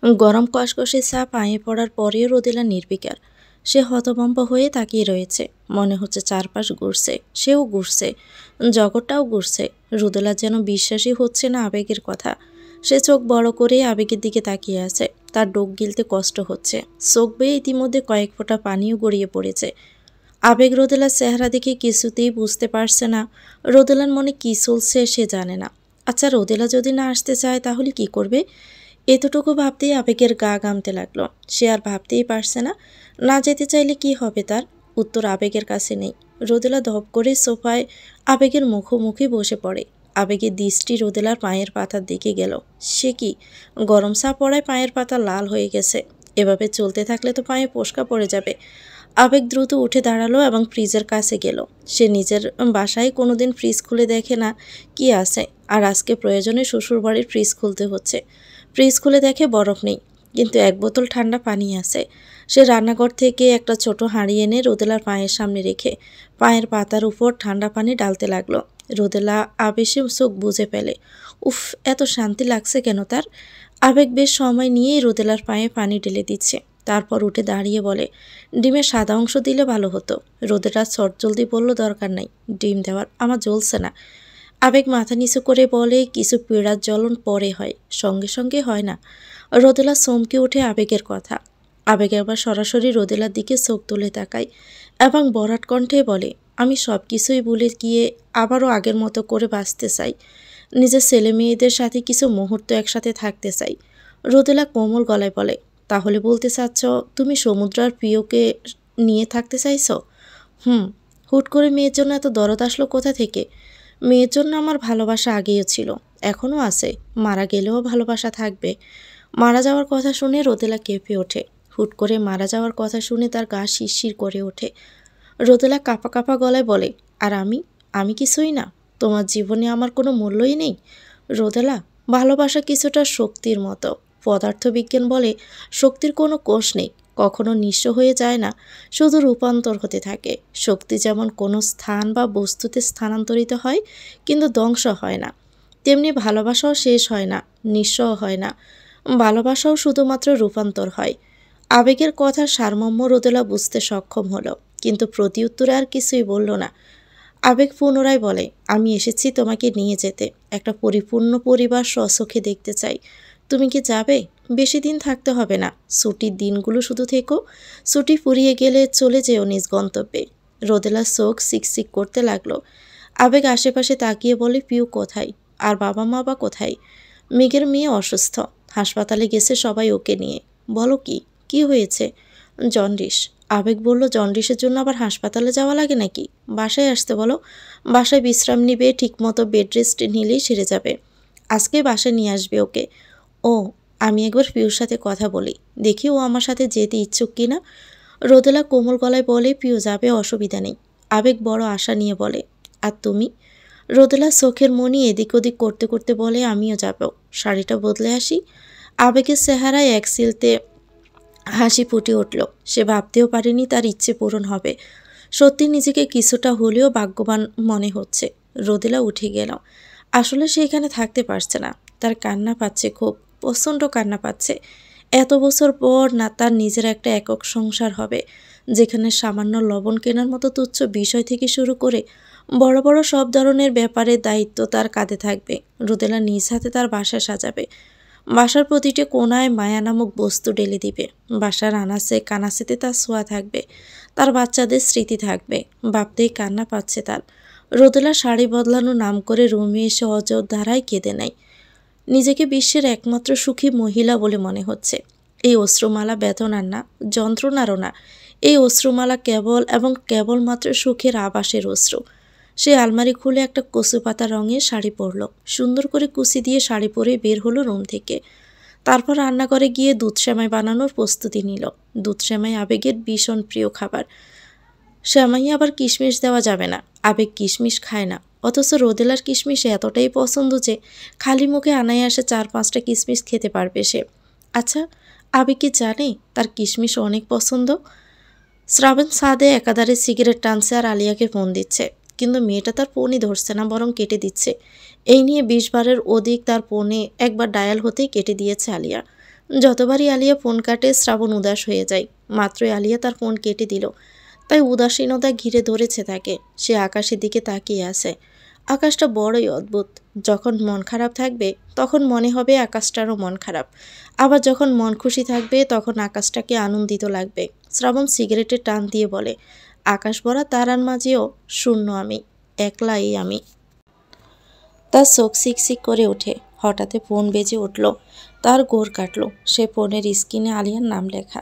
গরম কসকসে চা পায়ে পড়ার পরেও রোদেলা নির্বিকার। সে হতভম্ব হয়ে তাকিয়ে রয়েছে। মনে হচ্ছে চারপাশ ঘুরছে, সেও ঘুরছে, জগৎটাও ঘুরছে। রোদেলা যেন বিশ্বাসই হচ্ছে না আবেগের কথা। সে চোখ বড় করে আবেগের দিকে তাকিয়ে আছে। তার ডোক গিলতে কষ্ট হচ্ছে। চোখ বেয়ে ইতিমধ্যে কয়েক ফোঁটা পানিও গড়িয়ে পড়েছে। আবেগ রোদেলার চেহারা দেখে কিছুতেই বুঝতে পারছে না রোদেলার মনে কী চলছে সে জানে না। আচ্ছা, রোদেলা যদি না আসতে চায় তাহলে কি করবে? এতটুকু ভাবতেই আবেগের গা ঘামতে লাগলো। সে আর ভাবতেই পারছে না, না যেতে চাইলে কি হবে তার। উত্তর আবেগের কাছে নেই। রোদেলা ধপ করে সোফায় আবেগের মুখোমুখি বসে পড়ে। আবেগের দৃষ্টি রোদেলার পায়ের পাতার দিকে গেল। সে কি, গরম চা পড়ায় পায়ের পাতা লাল হয়ে গেছে। এভাবে চলতে থাকলে তো পায়ে ফোস্কা পড়ে যাবে। আবেগ দ্রুত উঠে দাঁড়ালো এবং ফ্রিজের কাছে গেল। সে নিজের বাসায় কোনোদিন ফ্রিজ খুলে দেখে না কি আছে, আর আজকে প্রয়োজনে শ্বশুরবাড়ির ফ্রিজ খুলতে হচ্ছে। ফ্রিজ খুলে দেখে বরফ নেই, কিন্তু এক বোতল ঠান্ডা পানি আছে। সে রান্নাঘর থেকে একটা ছোট হাঁড়ি এনে রোদেলার পায়ের সামনে রেখে পায়ের পাতার উপর ঠান্ডা পানি ডালতে লাগলো। রোদেলা আবেশে চোখ বুজে ফেলে। উফ, এত শান্তি লাগছে কেন তার। আবেগ বেশ সময় নিয়েই রোদেলার পায়ে পানি ঢেলে দিচ্ছে। তারপর উঠে দাঁড়িয়ে বলে, ডিমের সাদা অংশ দিলে ভালো হতো। রোদেলা চটজলদি বলল, দরকার নাই ডিম দেওয়ার, আমার জ্বলছে না। আবেগ মাথা নিচু করে বলে, কিছু পীড়ার জ্বলন পরে হয়, সঙ্গে সঙ্গে হয় না। রোদেলা চমকে ওঠে আবেগের কথা। আবেগ একবার সরাসরি রোদেলার দিকে চোখ তুলে তাকায় এবং বরাট কণ্ঠে বলে, আমি সব কিছুই ভুলে গিয়ে আবারও আগের মতো করে বাঁচতে চাই। নিজের ছেলে মেয়েদের সাথে কিছু মুহূর্ত একসাথে থাকতে চাই। রোদেলা কোমল গলায় বলে, তাহলে বলতে চাচ্ছ তুমি সমুদ্র আর প্রিয়কে নিয়ে থাকতে চাইছ? হুম। হুট করে মেয়ের জন্য এত দরদ আসলো কোথা থেকে? মেয়ের জন্য আমার ভালোবাসা আগেও ছিল, এখনও আছে, মারা গেলেও ভালোবাসা থাকবে। মারা যাওয়ার কথা শুনে রোদেলা কেঁপে ওঠে। হুট করে মারা যাওয়ার কথা শুনে তার গা শিরশির করে ওঠে। রোদেলা কাঁপা কাঁপা গলায় বলে, আর আমি কিছুই না? তোমার জীবনে আমার কোনো মূল্যই নেই? রোদেলা, ভালোবাসা কিছুটা শক্তির মতো। পদার্থবিজ্ঞান বলে শক্তির কোনো কোষ নেই, কখনো নিঃস্ব হয়ে যায় না, শুধু রূপান্তর হতে থাকে। শক্তি যেমন কোনো স্থান বা বস্তুতে স্থানান্তরিত হয় কিন্তু ধ্বংস হয় না, তেমনি ভালোবাসাও শেষ হয় না, নিঃস্বও হয় না। ভালোবাসাও শুধুমাত্র রূপান্তর হয়। আবেগের কথার সারমর্ম রোদেলা বুঝতে সক্ষম হলো, কিন্তু প্রতিউত্তরে আর কিছুই বলল না। আবেগ পুনরায় বলে, আমি এসেছি তোমাকে নিয়ে যেতে, একটা পরিপূর্ণ পরিবার স্বচোখে দেখতে চাই। তুমি কি যাবে? বেশি দিন থাকতে হবে না, ছুটির দিনগুলো শুধু থেকো। ছুটি ফুরিয়ে গেলে চলে যেও নিজ গন্তব্যে। রোদেলার চোখ সিকসিক করতে লাগলো। আবেগ আশেপাশে তাকিয়ে বলে, পিউ কোথায়? আর বাবা মা বা কোথায়? মেঘের মেয়ে অসুস্থ, হাসপাতালে গেছে সবাই ওকে নিয়ে। বলো কি, কি হয়েছে? জন্ডিস। আবেগ বলল, জন্ডিসের জন্য আবার হাসপাতালে যাওয়া লাগে নাকি? বাসায় আসতে বলো, বাসায় বিশ্রাম নিবে, ঠিকমতো বেড রেস্ট নিলেই সেরে যাবে। আজকে বাসায় নিয়ে আসবে ওকে। ও, আমি একবার পিউর সাথে কথা বলি, দেখি ও আমার সাথে যেতে ইচ্ছুক কিনা। রোদেলা কোমল গলায় বলে, পিউ যাবে, অসুবিধা নেই। আবেগ বড় আশা নিয়ে বলে, আর তুমি? রোদেলা চোখের মনি এদিক ওদিক করতে করতে বলে, আমিও যাব, শাড়িটা বদলে আসি। আবেগের চেহারায় এক সিলতে হাসি ফুটে উঠল। সে ভাবতেও পারেনি তার ইচ্ছে পূরণ হবে। সত্যি নিজেকে কিছুটা হলেও ভাগ্যবান মনে হচ্ছে। রোদেলা উঠে গেল। আসলে সে এখানে থাকতে পারছে না। তার কান্না পাচ্ছে, খুব প্রচণ্ড কান্না পাচ্ছে। এত বছর পর না তার নিজের একটা একক সংসার হবে, যেখানে সামান্য লবণ কেনার মতো তুচ্ছ বিষয় থেকে শুরু করে বড় বড় সব ধরনের ব্যাপারের দায়িত্ব তার কাঁধে থাকবে। রোদেলা নিজ হাতে তার বাসা সাজাবে। বাসার প্রতিটি কোণায় মায়া নামক বস্তু ঢেলে দিবে। বাসার আনাচে কানাচেতে তার ছোঁয়া থাকবে, তার বাচ্চাদের স্মৃতি থাকবে। ভাবতেই কান্না পাচ্ছে তার। রোদেলা শাড়ি বদলানো নাম করে রুমে এসে অযোধ্যারায় কেঁদে নেয়। নিজেকে বিশ্বের একমাত্র সুখী মহিলা বলে মনে হচ্ছে। এই অশ্রুমালা বেদনার না, যন্ত্রণারও না। এই অশ্রুমালা কেবল এবং কেবলমাত্র সুখের আবাসের অশ্রু। সে আলমারি খুলে একটা কচু পাতা রঙের শাড়ি পরল। সুন্দর করে কুচি দিয়ে শাড়ি পরে বের হলো রুম থেকে। তারপর রান্নাঘরে গিয়ে দুধ সেমাই বানানোর প্রস্তুতি নিল। দুধ সেমাই আবেগের ভীষণ প্রিয় খাবার। সেমাই আবার কিশমিশ দেওয়া যাবে না, আবেগ কিশমিশ খায় না। অথচ রোদেলার কিশমিশ এতটাই পছন্দ যে খালি মুখে অনায়াসে 4-5টা কিশমিশ খেতে পারবে সে। আচ্ছা, আবেগ কি জানে তার কিশমিশ অনেক পছন্দ? শ্রাবণ ছাদে একাধারে সিগারেট টানছে আর আলিয়াকে ফোন দিচ্ছে, কিন্তু মেয়েটা তার ফোনই ধরছে না, বরং কেটে দিচ্ছে। এই নিয়ে 20 বারের অধিক তার ফোনে একবার ডায়াল হতেই কেটে দিয়েছে আলিয়া। যতবারই আলিয়া ফোন কাটে শ্রাবণ উদাস হয়ে যায়। মাত্রই আলিয়া তার ফোন কেটে দিল, তাই উদাসীনতা ঘিরে ধরেছে তাকে। সে আকাশের দিকে তাকিয়ে আছে। আকাশটা বড়ই অদ্ভুত। যখন মন খারাপ থাকবে তখন মনে হবে আকাশটারও মন খারাপ, আবার যখন মন খুশি থাকবে তখন আকাশটাকে আনন্দিত লাগবে। শ্রাবণ সিগারেটের টান দিয়ে বলে, আকাশ ভরা তারার মাঝেও শূন্য আমি, একলাই আমি। তার চোখ সিকসিক করে ওঠে। হঠাৎ ফোন বেজে উঠল। তার গোর কাটল। সে ফোনের স্ক্রিনে আলিয়ার নাম লেখা।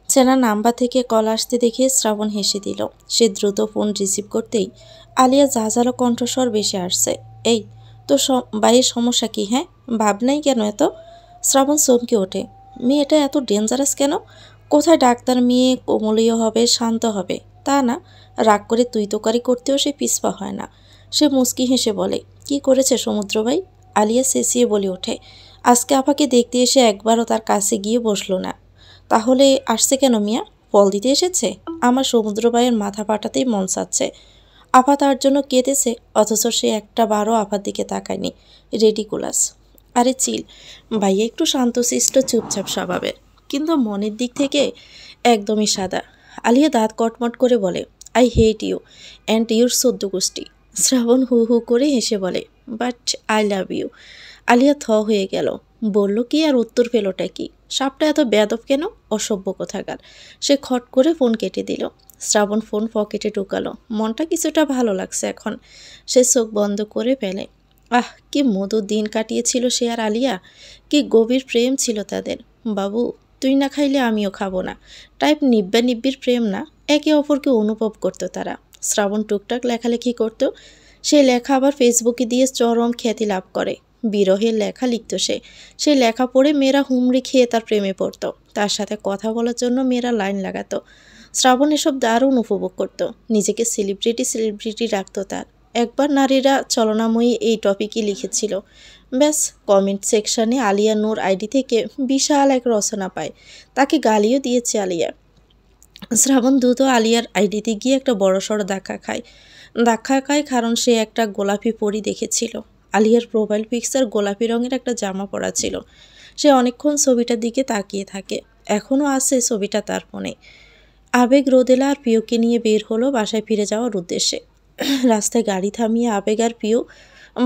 চেনা নাম্বার থেকে কল আসতে দেখে শ্রাবণ হেসে দিল। সে দ্রুত ফোন রিসিভ করতেই আলিয়া ঝাঁঝালো কণ্ঠস্বর ভেসে আসছে, এই তো বাইরের সমস্যা কি? হ্যাঁ, ভাব নাই কেন এত? শ্রাবণ চমকে ওঠে। মেয়েটা এত ডেঞ্জারাস কেন? কোথায় ডাক্তার মেয়ে কোমলীয় হবে, শান্ত হবে, তা না, রাগ করে তুই তোকারি করতেও সে পিছপা হয় না। সে মুচকি হেসে বলে, কি করেছে সমুদ্র ভাই? আলিয়া চেঁচিয়ে বলে ওঠে, আজকে আপাকে দেখতে এসে একবারও তার কাছে গিয়ে বসলো না। তাহলে আসছে কেন মিয়া? ফল দিতে এসেছে? আমার সমুদ্র ভাইয়ের মাথা ফাটাতেই মন চাচ্ছে। আপা তার জন্য কেঁদেছে, অথচ সে একটা বারও আপার দিকে তাকায়নি। রেডিকুলাস। আরে চিল, ভাইয়া একটু শান্তশিষ্ট চুপচাপ স্বভাবের, কিন্তু মনের দিক থেকে একদমই সাদা। আলিয়া দাঁত কটমট করে বলে, I hate you and your সদ্য গোষ্ঠী। শ্রাবণ হু হু করে হেসে বলে, but I love you. Alia থ হয়ে গেল। বলল কি আর উত্তর পেলটা কি? সাপটা এত বেয়াদব কেন? অসভ্য কোথাকার। সে খট করে ফোন কেটে দিল। শ্রাবণ ফোন পকেটে ঢুকালো। মনটা কিছুটা ভালো লাগছে এখন। সে চোখ বন্ধ করে ফেলে। আহ, কি মধুর দিন কাটিয়েছিল সে আর আলিয়া। কি গভীর প্রেম ছিল তাদের। বাবু, তুই না খাইলে আমিও খাবো না টাইপ নিব্বা নিব্বির প্রেম না, একে অপরকে অনুভব করতো তারা। শ্রাবণ টুকটাক লেখালেখি করতো। সে লেখা আবার ফেসবুকে দিয়ে চরম খ্যাতি লাভ করে। বিরহের লেখা লিখত সে। সেই লেখা পড়ে মেয়েরা হুমড়ি খেয়ে তার প্রেমে পড়তো। তার সাথে কথা বলার জন্য মেয়েরা লাইন লাগাতো। শ্রাবণ এসব দারুণ উপভোগ করত। নিজেকে সেলিব্রিটি রাখতো তার। একবার নারীরা চলনাময়ী এই টপিকই লিখেছিল। ব্যাস, কমেন্ট সেকশনে আলিয়া নূর আইডি থেকে বিশাল এক রচনা পায়। তাকে গালিও দিয়েছে আলিয়া। শ্রাবণ দ্রুত আলিয়ার আইডিতে গিয়ে একটা বড়সড় ধাক্কা খায় কারণ সে একটা গোলাপি পরি দেখেছিল। আলিয়ার প্রোফাইল পিকচার গোলাপি রঙের একটা জামা পরা ছিল। সে অনেকক্ষণ ছবিটার দিকে তাকিয়ে থাকে। এখনও আছে ছবিটা তার ফোনে। আবেগ রোদেলা আর প্রিয়কে নিয়ে বের হলো বাসায় ফিরে যাওয়ার উদ্দেশ্যে। রাস্তায় গাড়ি থামিয়ে আবেগ আর প্রিয়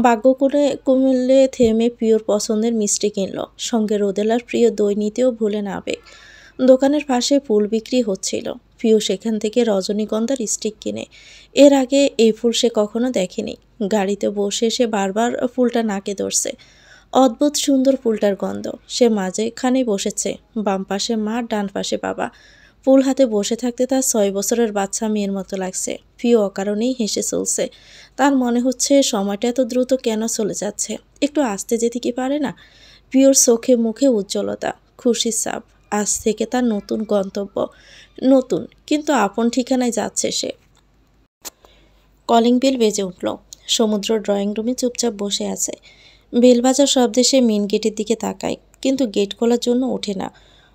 ভাগ্য করে কুমিল্লে থেমে প্রিয়র পছন্দের মিষ্টি কিনল। সঙ্গে রোদেলার প্রিয় দই নিতেও ভুলে না আবেগ। দোকানের পাশে ফুল বিক্রি হচ্ছিল। প্রিয় সেখান থেকে রজনীগন্ধার স্টিক কিনে। এর আগে এই ফুল সে কখনো দেখেনি। গাড়িতে বসে সে বারবার ফুলটা নাকে ধরছে। অদ্ভুত সুন্দর ফুলটার গন্ধ। সে মাঝেখানে বসেছে, বাম পাশে মা, ডান পাশে বাবা। ফুল হাতে বসে থাকতে তার 6 বছরের বাচ্চা মেয়ের মতো লাগছে। প্রিয় অকারণেই হেসে চলছে। তার মনে হচ্ছে সময়টা এত দ্রুত কেন চলে যাচ্ছে, একটু আস্তে যেতে কি পারে না? প্রিয়র চোখে মুখে উজ্জ্বলতা, খুশির ছাপ। আজ থেকে তার নতুন গন্তব্য, নতুন কিন্তু আপন ঠিকানায় যাচ্ছে সে। কলিং বেল বেজে উঠল। সমুদ্র ড্রয়িং রুমে চুপচাপ বসে আছে। বেল বাজার শব্দে সে মেন গেটের দিকে তাকায়, কিন্তু গেট খোলার জন্য ওঠে না,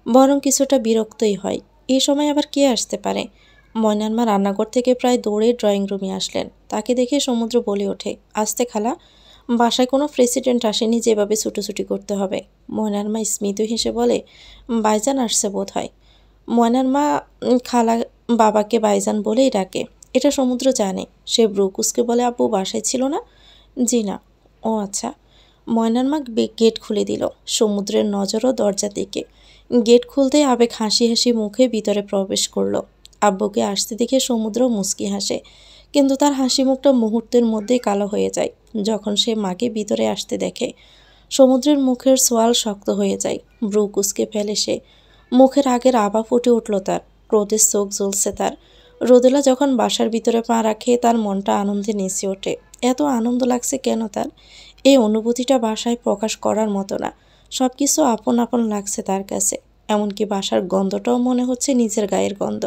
বরং কিছুটা বিরক্তই হয়। এই সময় আবার কে আসতে পারে? ময়নার মা রান্নাঘর থেকে প্রায় দৌড়ে ড্রয়িং রুমে আসলেন। তাকে দেখে সমুদ্র বলে ওঠে, আসতে খালা, বাসায় কোনো প্রেসিডেন্ট আসেনি যেভাবে ছুটোছুটি করতে হবে। ময়নার মা স্মিত হেসে বলে, বাইজান আসছে বোধ হয়। ময়নার মা খালা বাবাকে বাইজান বলেই ডাকে। এটা সমুদ্র জানে। সে ব্রুকুসকে বলে, আব্বু বাসায় ছিল না? জি না। ও আচ্ছা। ময়নার মা গেট খুলে দিল। সমুদ্রের নজরও দরজার দিকে। গেট খুলতেই আবেগ হাসি হাসি মুখে ভিতরে প্রবেশ করলো। আব্বুকে আসতে দেখে সমুদ্র মুচকি হাসে, কিন্তু তার হাসি মুখটা মুহূর্তের মধ্যেই কালো হয়ে যায় যখন সে মাকে ভিতরে আসতে দেখে। সমুদ্রের মুখের সোয়াল শক্ত হয়ে যায়। ব্রু কুঁচকে ফেলে সে। মুখের আগের আভা ফুটে উঠল তার। ক্রোধের চোখ জ্বলছে তার। রোদেলা যখন বাসার ভিতরে পা রাখে তার মনটা আনন্দে নেচে ওঠে। এত আনন্দ লাগছে কেন তার? এই অনুভূতিটা ভাষায় প্রকাশ করার মতো না। সব কিছু আপন আপন লাগছে তার কাছে। এমনকি বাসার গন্ধটাও মনে হচ্ছে নিজের গায়ের গন্ধ।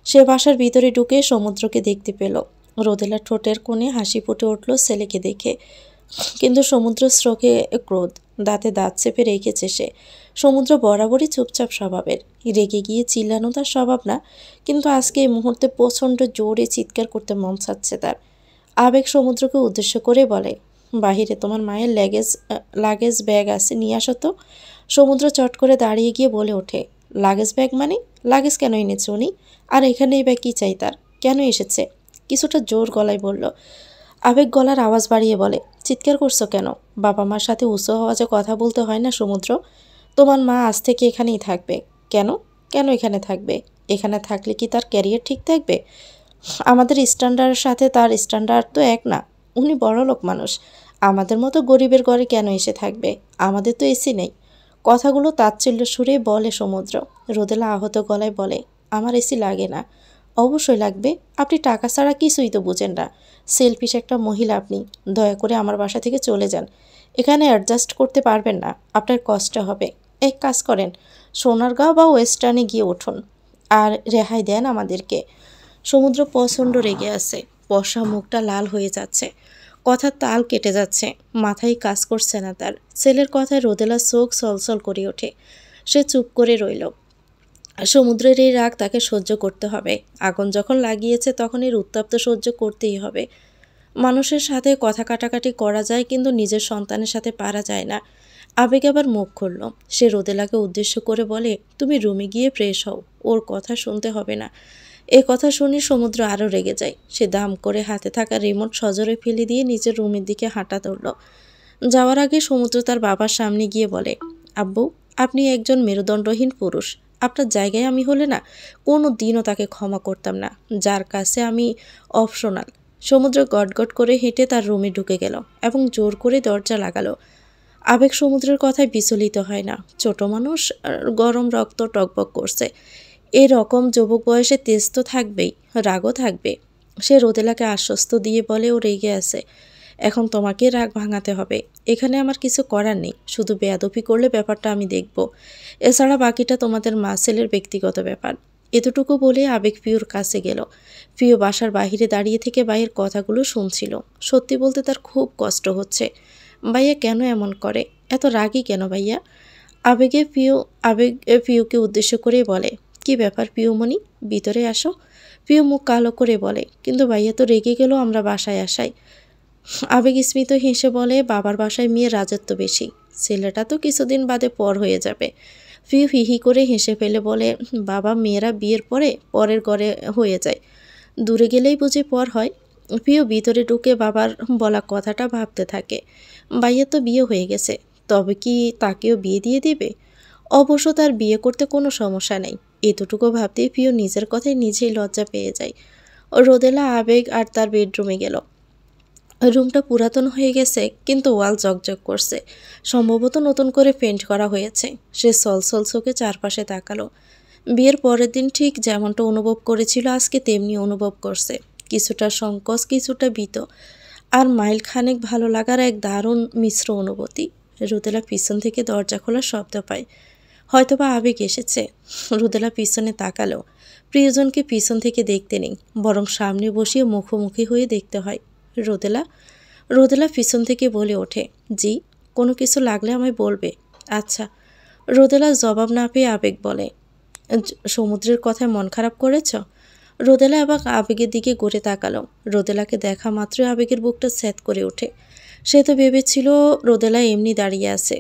সে বাসার ভিতরে ঢুকে সমুদ্রকে দেখতে পেল। রোদেলার ঠোঁটের কোণে হাসি ফুটে উঠল ছেলেকে দেখে, কিন্তু সমুদ্র চোখে ক্রোধ, দাঁতে দাঁত চেপে রেখেছে সে। সমুদ্র বরাবরই চুপচাপ স্বভাবের। রেগে গিয়ে চিল্লানো তার স্বভাব না, কিন্তু আজকে এই মুহূর্তে প্রচণ্ড জোরে চিৎকার করতে মন চাচ্ছে তার। আবেগ সমুদ্রকে উদ্দেশ্য করে বলে, বাহিরে তোমার মায়ের লাগেজ ব্যাগ আছে, নিয়ে আসো তো। সমুদ্র চট করে দাঁড়িয়ে গিয়ে বলে ওঠে, লাগেজ ব্যাগ মানে? লাগেজ কেন এনেছে উনি? আর এখানে এই ব্যাগ কী চাই তার? কেন এসেছে? কিছুটা জোর গলায় বলল। আবেগ গলার আওয়াজ বাড়িয়ে বলে, চিৎকার করছো কেন? বাবা মার সাথে উঁচু আওয়াজে কথা বলতে হয় না সমুদ্র? তোমার মা আজ থেকে এখানেই থাকবে। কেন? কেন এখানে থাকবে? এখানে থাকলে কি তার ক্যারিয়ার ঠিক থাকবে? আমাদের স্ট্যান্ডার্ডের সাথে তার স্ট্যান্ডার্ড তো এক না। উনি বড়লোক মানুষ, আমাদের মতো গরিবের ঘরে কেন এসে থাকবে? আমাদের তো এসি নেই। কথাগুলো তাচ্ছিল্য সুরে বলে সমুদ্র। রোদেলা আহত গলায় বলে, আমার এসি লাগে না। অবশ্যই লাগবে, আপনি টাকা ছাড়া কিছুই তো বুঝেন না। সেলফিশ একটা মহিলা আপনি। দয়া করে আমার বাসা থেকে চলে যান। এখানে অ্যাডজাস্ট করতে পারবেন না, আপনার কষ্ট হবে। এক কাজ করেন, সোনারগাঁও বা ওয়েস্টার্নে গিয়ে উঠুন, আর রেহাই দেন আমাদেরকে। সমুদ্র প্রচণ্ড রেগে আছে, বর্ষা মুখটা লাল হয়ে যাচ্ছে, কথার তাল কেটে যাচ্ছে, মাথায় কাজ করছে না তার। ছেলের কথায় রোদেলা চোখ সলসল করে ওঠে। সে চুপ করে রইল। সমুদ্রের এই রাগ তাকে সহ্য করতে হবে। আগুন যখন লাগিয়েছে তখন এর উত্তপ্ত সহ্য করতেই হবে। মানুষের সাথে কথা কাটাকাটি করা যায়, কিন্তু নিজের সন্তানের সাথে পারা যায় না। আবেগ আবার মুখ খুলল। সে রোদেলাকে উদ্দেশ্য করে বলে, তুমি রুমে গিয়ে ফ্রেশ হও, ওর কথা শুনতে হবে না। এ কথা শুনে সমুদ্র আরও রেগে যায়। সে দাম করে হাতে থাকা রিমোট সজোরে ফেলে দিয়ে নিজের রুমের দিকে হাঁটা ধরল। যাওয়ার আগে সমুদ্র তার বাবার সামনে গিয়ে বলে, আব্বু, আপনি একজন মেরুদণ্ডহীন পুরুষ। আপনার জায়গায় আমি হলে না, কোনো দিনও তাকে ক্ষমা করতাম না, যার কাছে আমি অপশনাল। সমুদ্র গটগট করে হেঁটে তার রুমে ঢুকে গেল এবং জোর করে দরজা লাগালো। আবেগ সমুদ্রের কথায় বিচলিত হয় না। ছোট মানুষ, গরম রক্ত টকবক করছে। এরকম যুবক বয়সে তেজ তো থাকবেই, রাগও থাকবে। সে রোদেলাকে আশ্বস্ত দিয়ে বলে, ও রেগে আছে, এখন তোমাকে রাগ ভাঙাতে হবে। এখানে আমার কিছু করার নেই, শুধু বেয়াদবি করলে ব্যাপারটা আমি দেখব। এছাড়া বাকিটা তোমাদের মা ছেলের ব্যক্তিগত ব্যাপার। এতটুকু বলে আবেগ পিওর কাছে গেল। প্রিয় বাসার বাহিরে দাঁড়িয়ে থেকে ভাইয়ের কথাগুলো শুনছিল। সত্যি বলতে তার খুব কষ্ট হচ্ছে। ভাইয়া কেন এমন করে? এত রাগই কেন ভাইয়া? আবেগ প্রিয়কে উদ্দেশ্য করে বলে, কি ব্যাপার প্রিয়মণি, ভিতরে আসো। প্রিয় মুখ কালো করে বলে, কিন্তু ভাইয়া তো রেগে গেল আমরা বাসায় আসাই। আবেগ স্মিত হেসে বলে, বাবার বাসায় মেয়ের রাজত্ব বেশি, ছেলেটা তো কিছুদিন বাদে পর হয়ে যাবে। প্রিয় হিহি করে হেসে ফেলে বলে, বাবা মেয়েরা বিয়ের পরে পরের ঘরে হয়ে যায়, দূরে গেলেই বুঝি পর হয়। প্রিয় ভিতরে ঢুকে বাবার বলা কথাটা ভাবতে থাকে। ভাইয়া তো বিয়ে হয়ে গেছে, তবে কি তাকেও বিয়ে দিয়ে দিবে? অবশ্য তার বিয়ে করতে কোনো সমস্যা নেই। এতটুকু ভাবতেই প্রিয় নিজের কথায় নিজেই লজ্জা পেয়ে যায়। রোদেলা আবেগ আর তার বেডরুমে গেল। রুমটা পুরাতন হয়ে গেছে, কিন্তু ওয়াল জকজক করছে। সম্ভবত নতুন করে পেন্ট করা হয়েছে। সে সলসল চোখে চারপাশে তাকালো। বিয়ের পরের দিন ঠিক যেমনটা অনুভব করেছিল আজকে তেমনি অনুভব করছে। কিছুটা সংকোচ, কিছুটা ভীত, আর মাইল খানেক ভালো লাগার এক দারুণ মিশ্র অনুভূতি। রোদেলা পিছন থেকে দরজা খোলার শব্দ পায়। হয়তোবা আবেগ এসেছে। রোদেলা পিছনে তাকালো। প্রিয়জনকে পিছন থেকে দেখতে নেই, বরং সামনে বসিয়ে মুখোমুখি হয়ে দেখতে হয়। রোদেলা রোদেলা পিছন থেকে বলে ওঠে, জি, কোনো কিছু লাগলে আমায় বলবে। আচ্ছা। রোদেলা জবাব না পেয়ে আবেগ বলে, সমুদ্রের কথায় মন খারাপ করেছ? রোদেলা আবার আবেগের দিকে ঘুরে তাকালো। রোদেলাকে দেখা মাত্রই আবেগের বুকটা স্যাঁত করে ওঠে। সে তো ভেবেছিল রোদেলা এমনি দাঁড়িয়ে আছে।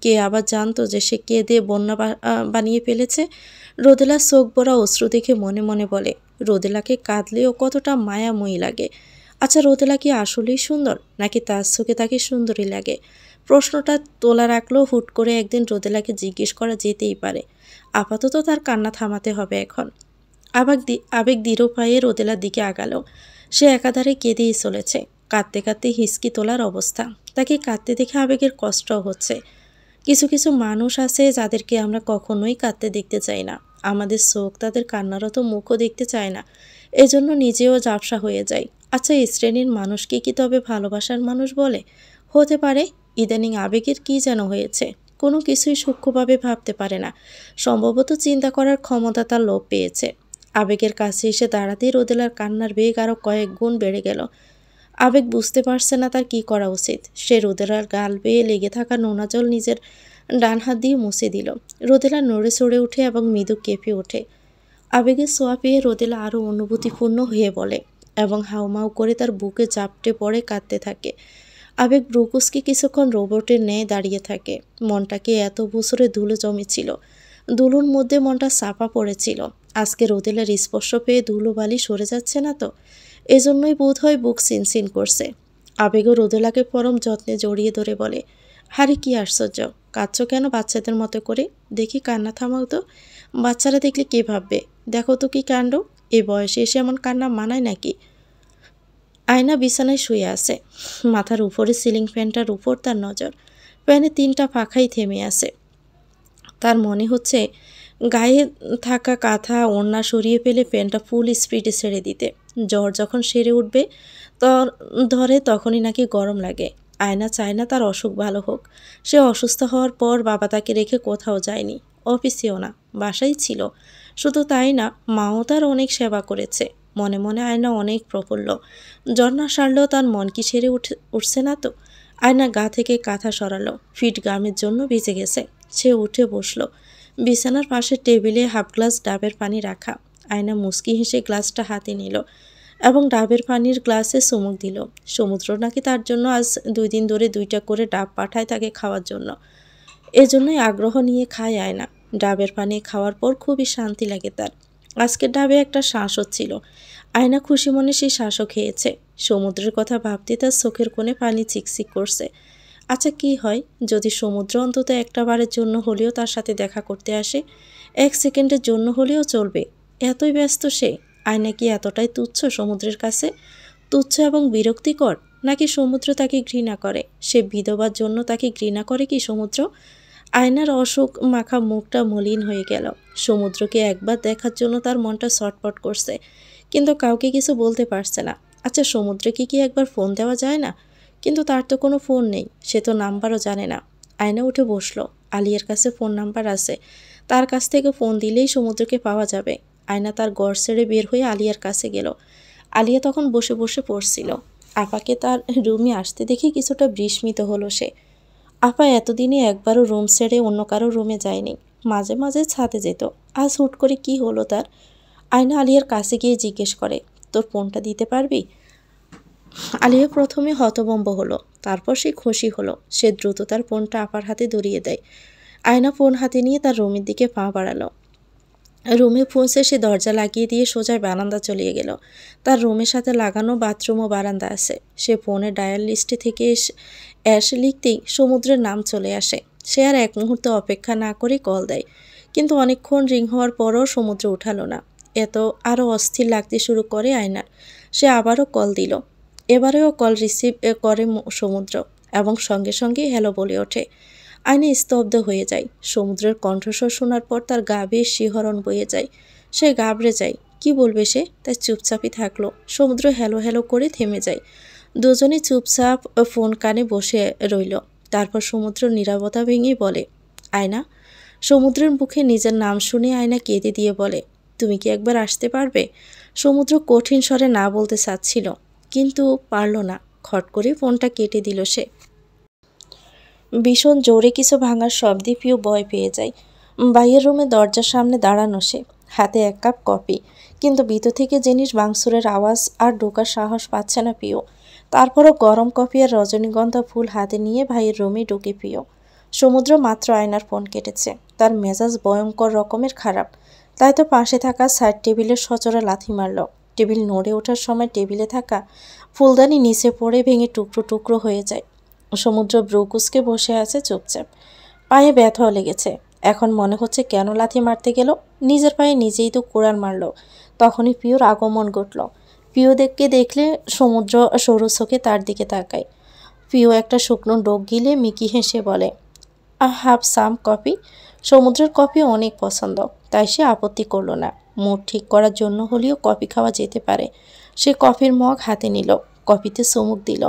কে আবার জানতো যে সে কেঁদে বন্যা বানিয়ে ফেলেছে। রোদেলার চোখ ভরা অশ্রু দেখে মনে মনে বলে, রোদেলাকে কাঁদলেও কতটা মায়াময়ী লাগে। আচ্ছা, রোদেলা কি আসলেই সুন্দর, নাকি তার চোখে তাকে সুন্দরী লাগে? প্রশ্নটা তোলা রাখলেও হুট করে একদিন রোদেলাকে জিজ্ঞেস করা যেতেই পারে। আপাতত তার কান্না থামাতে হবে এখন। আবেগ দৃঢ় পায়ে রোদেলার দিকে আগালো। সে একাধারে কেঁদেই চলেছে। কাঁদতে কাঁদতে হিসকি তোলার অবস্থা। তাকে কাঁদতে দেখে আবেগের কষ্টও হচ্ছে। কিছু কিছু মানুষ আছে যাদেরকে আমরা কখনোই কাঁদতে দেখতে চাই না। আমাদের চোখ তাদের কান্নারত মুখও দেখতে চায় না। এজন্য নিজেও ঝাপসা হয়ে যায়। আচ্ছা, এই শ্রেণীর মানুষকে কি তবে ভালোবাসার মানুষ বলে? হতে পারে। ইদানিং আবেগের কি যেন হয়েছে, কোনো কিছুই সূক্ষ্মভাবে ভাবতে পারে না। সম্ভবত চিন্তা করার ক্ষমতা তার লোপ পেয়েছে। আবেগের কাছে এসে দাঁড়াতেই রোদেলার কান্নার বেগ আরও কয়েক গুণ বেড়ে গেল। আবেগ বুঝতে পারছে না তার কি করা উচিত। সে রোদেলার গাল বেয়ে লেগে থাকা নোনা জল নিজের ডান হাত দিয়ে মুছে দিল। রোদেলা নড়ে চড়ে ওঠে এবং মৃদু কেঁপে ওঠে। আবেগের ছোঁয়া পেয়ে রোদেলা আরও অনুভূতিপূর্ণ হয়ে বলে এবং হাউমাউ করে তার বুকে চাপটে পড়ে কাঁদতে থাকে। আবেগ ব্রুকুসকে কিছুক্ষণ রোবটের ন্যায় দাঁড়িয়ে থাকে। মনটাকে এত বছরে ধুলো জমেছিল, ধুলোর মধ্যে মনটা চাপা পড়েছিল। আজকে রোদেলার স্পর্শ পেয়ে ধুলোবালি সরে যাচ্ছে না তো, এজন্যই বোধ হয় বুক সিনসিন করছে। আবেগও রোদেলাকে পরম যত্নে জড়িয়ে ধরে বলে, হারে কি আশ্চর্য, কাঁদছ কেন বাচ্চাদের মতো করে? দেখি কান্না থামাও তো, বাচ্চারা দেখলে কে ভাববে? দেখো তো কি কাণ্ড, এ বয়সে এসে এমন কান্না মানায় নাকি? আয়না বিছানায় শুয়ে আছে, মাথার উপরে সিলিং ফ্যানটার উপর তার নজর। ফ্যানে 3টা পাখাই থেমে আছে। তার মনে হচ্ছে গায়ে থাকা কাঁথা ওড়না সরিয়ে ফেলে ফ্যানটা ফুল স্পিডে ছেড়ে দিতে। জ্বর যখন সেরে উঠবে ধরে তখনই নাকি গরম লাগে। আয়না চায় না তার অসুখ ভালো হোক। সে অসুস্থ হওয়ার পর বাবা তাকে রেখে কোথাও যায়নি, অফিসেও না, বাসায় ছিল। শুধু তাই না, মাও তার অনেক সেবা করেছে। মনে মনে আয়না অনেক প্রফুল্ল। জ্বর না সারলেও তার মন কি সেরে উঠছে না তো? আয়না গা থেকে কাঁথা সরালো, ফিট গামের জন্য ভিজে গেছে। সে উঠে বসলো। বিছানার পাশে টেবিলে হাফ গ্লাস ডাবের পানি রাখা। আয়না মুচকি হেসে গ্লাসটা হাতে নিল এবং ডাবের পানির গ্লাসে চুমুক দিল। সমুদ্র নাকি তার জন্য আজ 2 দিন ধরে 2টা করে ডাব পাঠায় তাকে খাওয়ার জন্য। এজন্যই আগ্রহ নিয়ে খায় আয়না। ডাবের পানি খাওয়ার পর খুবই শান্তি লাগে তার। আজকের ডাবে একটা শ্বাস হচ্ছিল। আয়না খুশি মনে সেই শ্বাসও খেয়েছে। সমুদ্রের কথা ভাবতে তার চোখের কোণে পানি চিকচিক করছে। আচ্ছা কি হয় যদি সমুদ্র অন্তত একটা বারের জন্য হলেও তার সাথে দেখা করতে আসে? 1 সেকেন্ডের জন্য হলেও চলবে। এতই ব্যস্ত সে। আয়না কি এতটাই তুচ্ছ সমুদ্রের কাছে? তুচ্ছ এবং বিরক্তিকর, নাকি সমুদ্র তাকে ঘৃণা করে? সে বিধবার জন্য তাকে ঘৃণা করে কি সমুদ্র? আয়নার অশোক মাখা মুখটা মলিন হয়ে গেল। সমুদ্রকে একবার দেখার জন্য তার মনটা ছটফট করছে, কিন্তু কাউকে কিছু বলতে পারছে না। আচ্ছা সমুদ্রকে কি একবার ফোন দেওয়া যায় না? কিন্তু তার তো কোনো ফোন নেই, সে তো নাম্বারও জানে না। আয়না উঠে বসলো। আলিয়ার কাছে ফোন নাম্বার আছে, তার কাছ থেকে ফোন দিলেই সমুদ্রকে পাওয়া যাবে। আয়না তার ঘর ছেড়ে বের হয়ে আলিয়ার কাছে গেল। আলিয়া তখন বসে বসে পড়ছিল। আপাকে তার রুমে আসতে দেখে কিছুটা বিস্মিত হলো সে। আপা এতদিনে একবারও রুম ছেড়ে অন্য কারো রুমে যায়নি, মাঝে মাঝে ছাদে যেত। আজ হুট করে কি হলো তার? আয়না আলিয়ার কাছে গিয়ে জিজ্ঞেস করে, তোর ফোনটা দিতে পারবি? আলিয়া প্রথমে হতভম্ব হলো, তারপর সে খুশি হলো। সে দ্রুত তার ফোনটা আপার হাতে ধরিয়ে দেয়। আয়না ফোন হাতে নিয়ে তার রুমের দিকে পা বাড়ালো। রুমে পৌঁছে সে দরজা লাগিয়ে দিয়ে সোজা বারান্দা চলিয়ে গেল। তার রুমের সাথে লাগানো বাথরুম ও বারান্দা আছে। সে ফোনের ডায়াল লিস্টে থেকে অ্যাশ লিখতেই সমুদ্রের নাম চলে আসে। সে আর এক মুহূর্ত অপেক্ষা না করে কল দেয়, কিন্তু অনেকক্ষণ রিং হওয়ার পরও সমুদ্র উঠালো না। এত আরও অস্থির লাগতে শুরু করে আয়নার। সে আবারও কল দিল। এবারেও কল রিসিভ করে সমুদ্র এবং সঙ্গে সঙ্গে হ্যালো বলে ওঠে। আয়না স্তব্ধ হয়ে যায়। সমুদ্রের কণ্ঠস্বর শোনার পর তার গা বেয়ে শিহরণ বয়ে যায়। সে ঘাবড়ে যায়। কি বলবে সে? তাই চুপচাপই থাকলো। সমুদ্র হ্যালো হ্যালো করে থেমে যায়। দুজনে চুপচাপ ফোন কানে বসে রইল। তারপর সমুদ্র নীরবতা ভেঙে বলে, আয়না। সমুদ্রের মুখে নিজের নাম শুনে আয়না কেঁদে দিয়ে বলে, তুমি কি একবার আসতে পারবে? সমুদ্র কঠিন স্বরে না বলতে চাচ্ছিল, কিন্তু পারল না। খট করে ফোনটা কেটে দিল সে। ভীষণ জোরে কিছু ভাঙার শব্দে পিউ ভয় পেয়ে যায়। বাইরের রুমে দরজার সামনে দাঁড়ানো সে, হাতে 1 কাপ কফি, কিন্তু ভিতর থেকে জিনিস ভাঙচুরের আওয়াজ আর ঢোকার সাহস পাচ্ছে না পিউ। তারপরও গরম কফি আর রজনীগন্ধা ফুল হাতে নিয়ে ভাইয়ের রুমে ঢুকে পিউ। সমুদ্র মাত্র আয়নার ফোন কেটেছে। তার মেজাজ ভয়ঙ্কর রকমের খারাপ। তাই তো পাশে থাকা সাইড টেবিলের সচরে লাথি মারল। টেবিল নড়ে ওঠার সময় টেবিলে থাকা ফুলদানি নিচে পড়ে ভেঙে টুকরো টুকরো হয়ে যায়। সমুদ্র ব্রুকুসকে বসে আছে চুপচাপ। পায়ে ব্যথাও লেগেছে। এখন মনে হচ্ছে কেন লাথি মারতে গেল, নিজের পায়ে নিজেই তো কোড়াল মারল। তখনই পিওর আগমন ঘটল। পিও দেখলে সমুদ্র সরু চোখে তার দিকে তাকায়। পিও একটা শুকনো ডোক গিলে মিকি হেসে বলে, হাফ সাম কফি। সমুদ্রের কফি অনেক পছন্দ, তাই সে আপত্তি করল না। মুড ঠিক করার জন্য হলেও কফি খাওয়া যেতে পারে। সে কফির মগ হাতে নিল, কফিতে চুমুক দিল।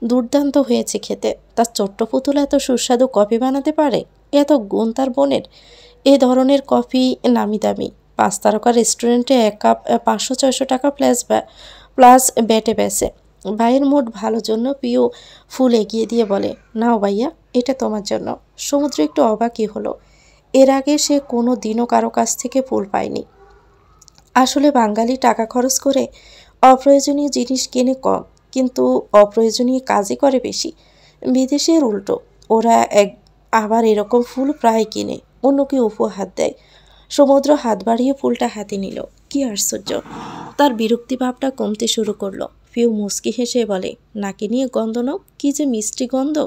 দুর্দান্ত হয়েছে খেতে। তার ছোট্ট পুতুল এত সুস্বাদু কফি বানাতে পারে? এত গুণ তার বোনের। এ ধরনের কফি নামি দামি 5 তারকা রেস্টুরেন্টে 1 কাপ 500-600 টাকা প্লাস ব্যাটে বেচে। ভাইয়ের মুড ভালো জন্য পিও ফুল এগিয়ে দিয়ে বলে, নাও ভাইয়া, এটা তোমার জন্য। সমুদ্র একটু অবাকই হলো। এর আগে সে কোনো দিনও কারো কাছ থেকে ফুল পায়নি। আসলে বাঙালি টাকা খরচ করে অপ্রয়োজনীয় জিনিস কেনে কম, কিন্তু অপ্রয়োজনীয় কাজই করে বেশি। বিদেশের উল্টো, ওরা আবার এরকম ফুল প্রায় কিনে, অন্যকে উপহার দেয়। সমুদ্র হাত বাড়িয়ে ফুলটা হাতে নিল। কি আশ্চর্য! তার বিরক্তি ভাবটা কমতে শুরু করলো। পিউ মুচকি হেসে বলে, নাকে নিয়ে গন্ধ নাও, কি যে মিষ্টি গন্ধ।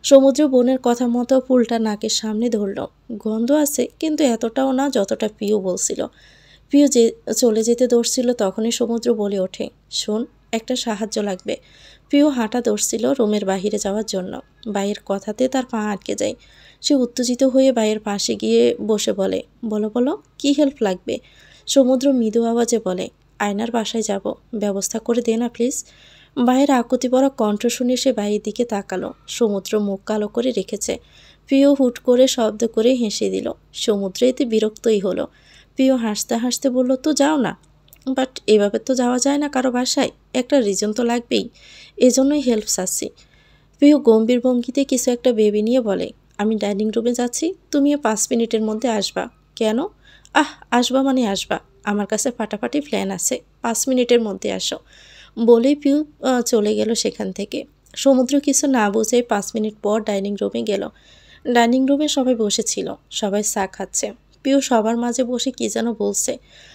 সমুদ্র বোনের কথা মতো ফুলটা নাকের সামনে ধরল। গন্ধ আছে, কিন্তু এতটাও না যতটা পিউ বলছিল। পিউ যে চলে যেতে ধরছিল তখনই সমুদ্র বলে ওঠে, শোন, একটা সাহায্য লাগবে। পিউ হাঁটা ধরছিল রুমের বাহিরে যাওয়ার জন্য। ভাইয়ের কথাতে তার পা আটকে যায়। সে উত্তেজিত হয়ে ভাইয়ের পাশে গিয়ে বসে বলে, বলো বলো, কি হেল্প লাগবে? সমুদ্র মৃদু আওয়াজে বলে, আয়নার বাসায় যাব, ব্যবস্থা করে দে না প্লিজ। ভাইয়ের আকুতি পড়া কণ্ঠ শুনে সে ভাইয়ের দিকে তাকালো। সমুদ্র মুখ কালো করে রেখেছে। প্রিয় হুট করে শব্দ করে হেসে দিল। সমুদ্র এতে বিরক্তই হলো। প্রিয় হাসতে হাসতে বলল, তো যাও না। বাট এভাবে তো যাওয়া যায় না কারো বাসায়, একটা রিজন তো লাগবেই, এজন্যই হেল্প চাচ্ছি। প্রিয় গম্ভীর ভঙ্গিতে কিছু একটা ভেবে নিয়ে বলে, আমি ডাইনিং রুমে যাচ্ছি, তুমিও 5 মিনিটের মধ্যে আসবা। কেন? আসবা মানে আসবা, আমার কাছে ফাটাফাটি প্ল্যান আছে, 5 মিনিটের মধ্যে আসো। বলেই পিউ চলে গেল সেখান থেকে। সমুদ্র কিছু না বুঝে 5 মিনিট পর ডাইনিং রুমে গেল। ডাইনিং রুমে সবাই বসেছিল, সবাই চা খাচ্ছে। পিউ সবার মাঝে বসে কি যেন বলছে,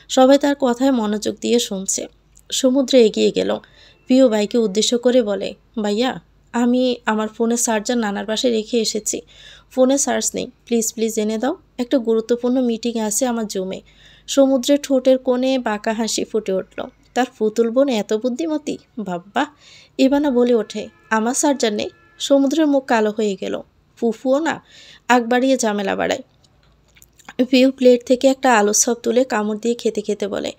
সবাই তার কথায় মনোযোগ দিয়ে শুনছে। সমুদ্র এগিয়ে গেল। পিউ ভাইকে উদ্দেশ্য করে বলে, ভাইয়া, আমি আমার ফোনের চার্জার নানার বাসায় রেখে এসেছি, ফোনে চার্জ নেই, প্লিজ প্লিজ এনে দাও, একটা গুরুত্বপূর্ণ মিটিং আছে আমার জুমে। সমুদ্রের ঠোঁটের কোণে বাঁকা হাসি ফুটে উঠল। তার পুতুল বোন এত বুদ্ধিমতী, বাব্বা! ইভানা বলে ওঠে, আমার চার্জার নেই। সমুদ্রের মুখ কালো হয়ে গেল। ফুফুও না, আগ বাড়িয়ে ঝামেলা বাড়ায়। পিউ প্লেট থেকে একটা আলুর চপ তুলে কামড় দিয়ে খেতে খেতে বলে,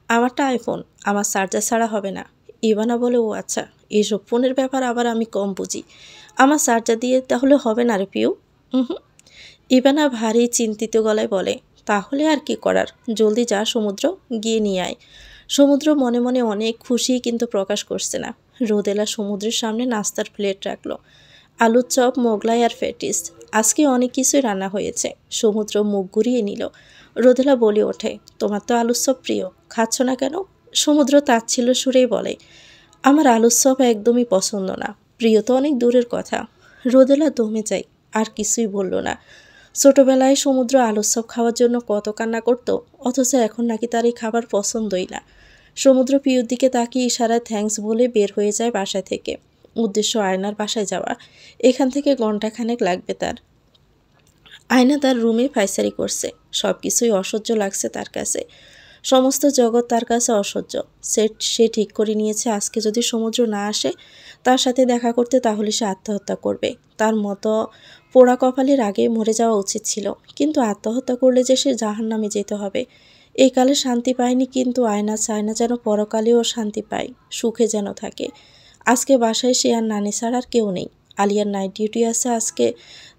আমারটা আইফোন, আমার চার্জার ছাড়া হবে না। ইভানা বলে, ও আচ্ছা, এইসব ফোনের ব্যাপার আবার আমি কম বুঝি, আমার চার্জার দিয়ে তাহলে হবে না রে পিউ। হুম। ইভানা ভারী চিন্তিত গলায় বলে, তাহলে আর কি করার, জলদি যা সমুদ্র, গিয়ে নিয়ে আয়। সমুদ্র মনে মনে অনেক খুশি, কিন্তু প্রকাশ করছে না। রোদেলা সমুদ্রের সামনে নাস্তার প্লেট রাখলো। আলুর চপ, মোগলাই আর ফেটিস, আজকে অনেক কিছুই রান্না হয়েছে। সমুদ্র মুখ ঘুরিয়ে নিল। রোদেলা বলে ওঠে, তোমার তো আলুর চপ প্রিয়, খাচ্ছ না কেন? সমুদ্র তাচ্ছিল্য সুরেই বলে, আমার আলুর চপ একদমই পছন্দ না, প্রিয় তো অনেক দূরের কথা। রোদেলা দমে যায়, আর কিছুই বলল না। ছোটবেলায় সমুদ্র আলুর চপ খাওয়ার জন্য কত কান্না করতো, অথচ এখন নাকি তার এই খাবার পছন্দই না। সমুদ্র পিউর দিকে তাকিয়ে ইশারায় থ্যাঙ্কস বলে বের হয়ে যায় বাসা থেকে। উদ্দেশ্য আয়নার বাসায় যাওয়া। এখান থেকে ঘণ্টাখানেক লাগবে তার। আয়না তার রুমে পায়চারি করছে। সব কিছুই অসহ্য লাগছে তার কাছে। সমস্ত জগৎ তার কাছে অসহ্য। সে ঠিক করে নিয়েছে, আজকে যদি সমুদ্র না আসে তার সাথে দেখা করতে, তাহলে সে আত্মহত্যা করবে। তার মতো পোড়া কপালের আগে মরে যাওয়া উচিত ছিল, কিন্তু আত্মহত্যা করলে যে সে জাহান্নামে যেতে হবে। এই কালে শান্তি পায়নি, কিন্তু আয়না চায় না যেন পরকালেও শান্তি পায়, সুখে যেন থাকে। আজকে বাসায় সে আর নানি ছাড়া আর কেউ নেই। আলিয়ার নাইট ডিউটি আছে আজকে,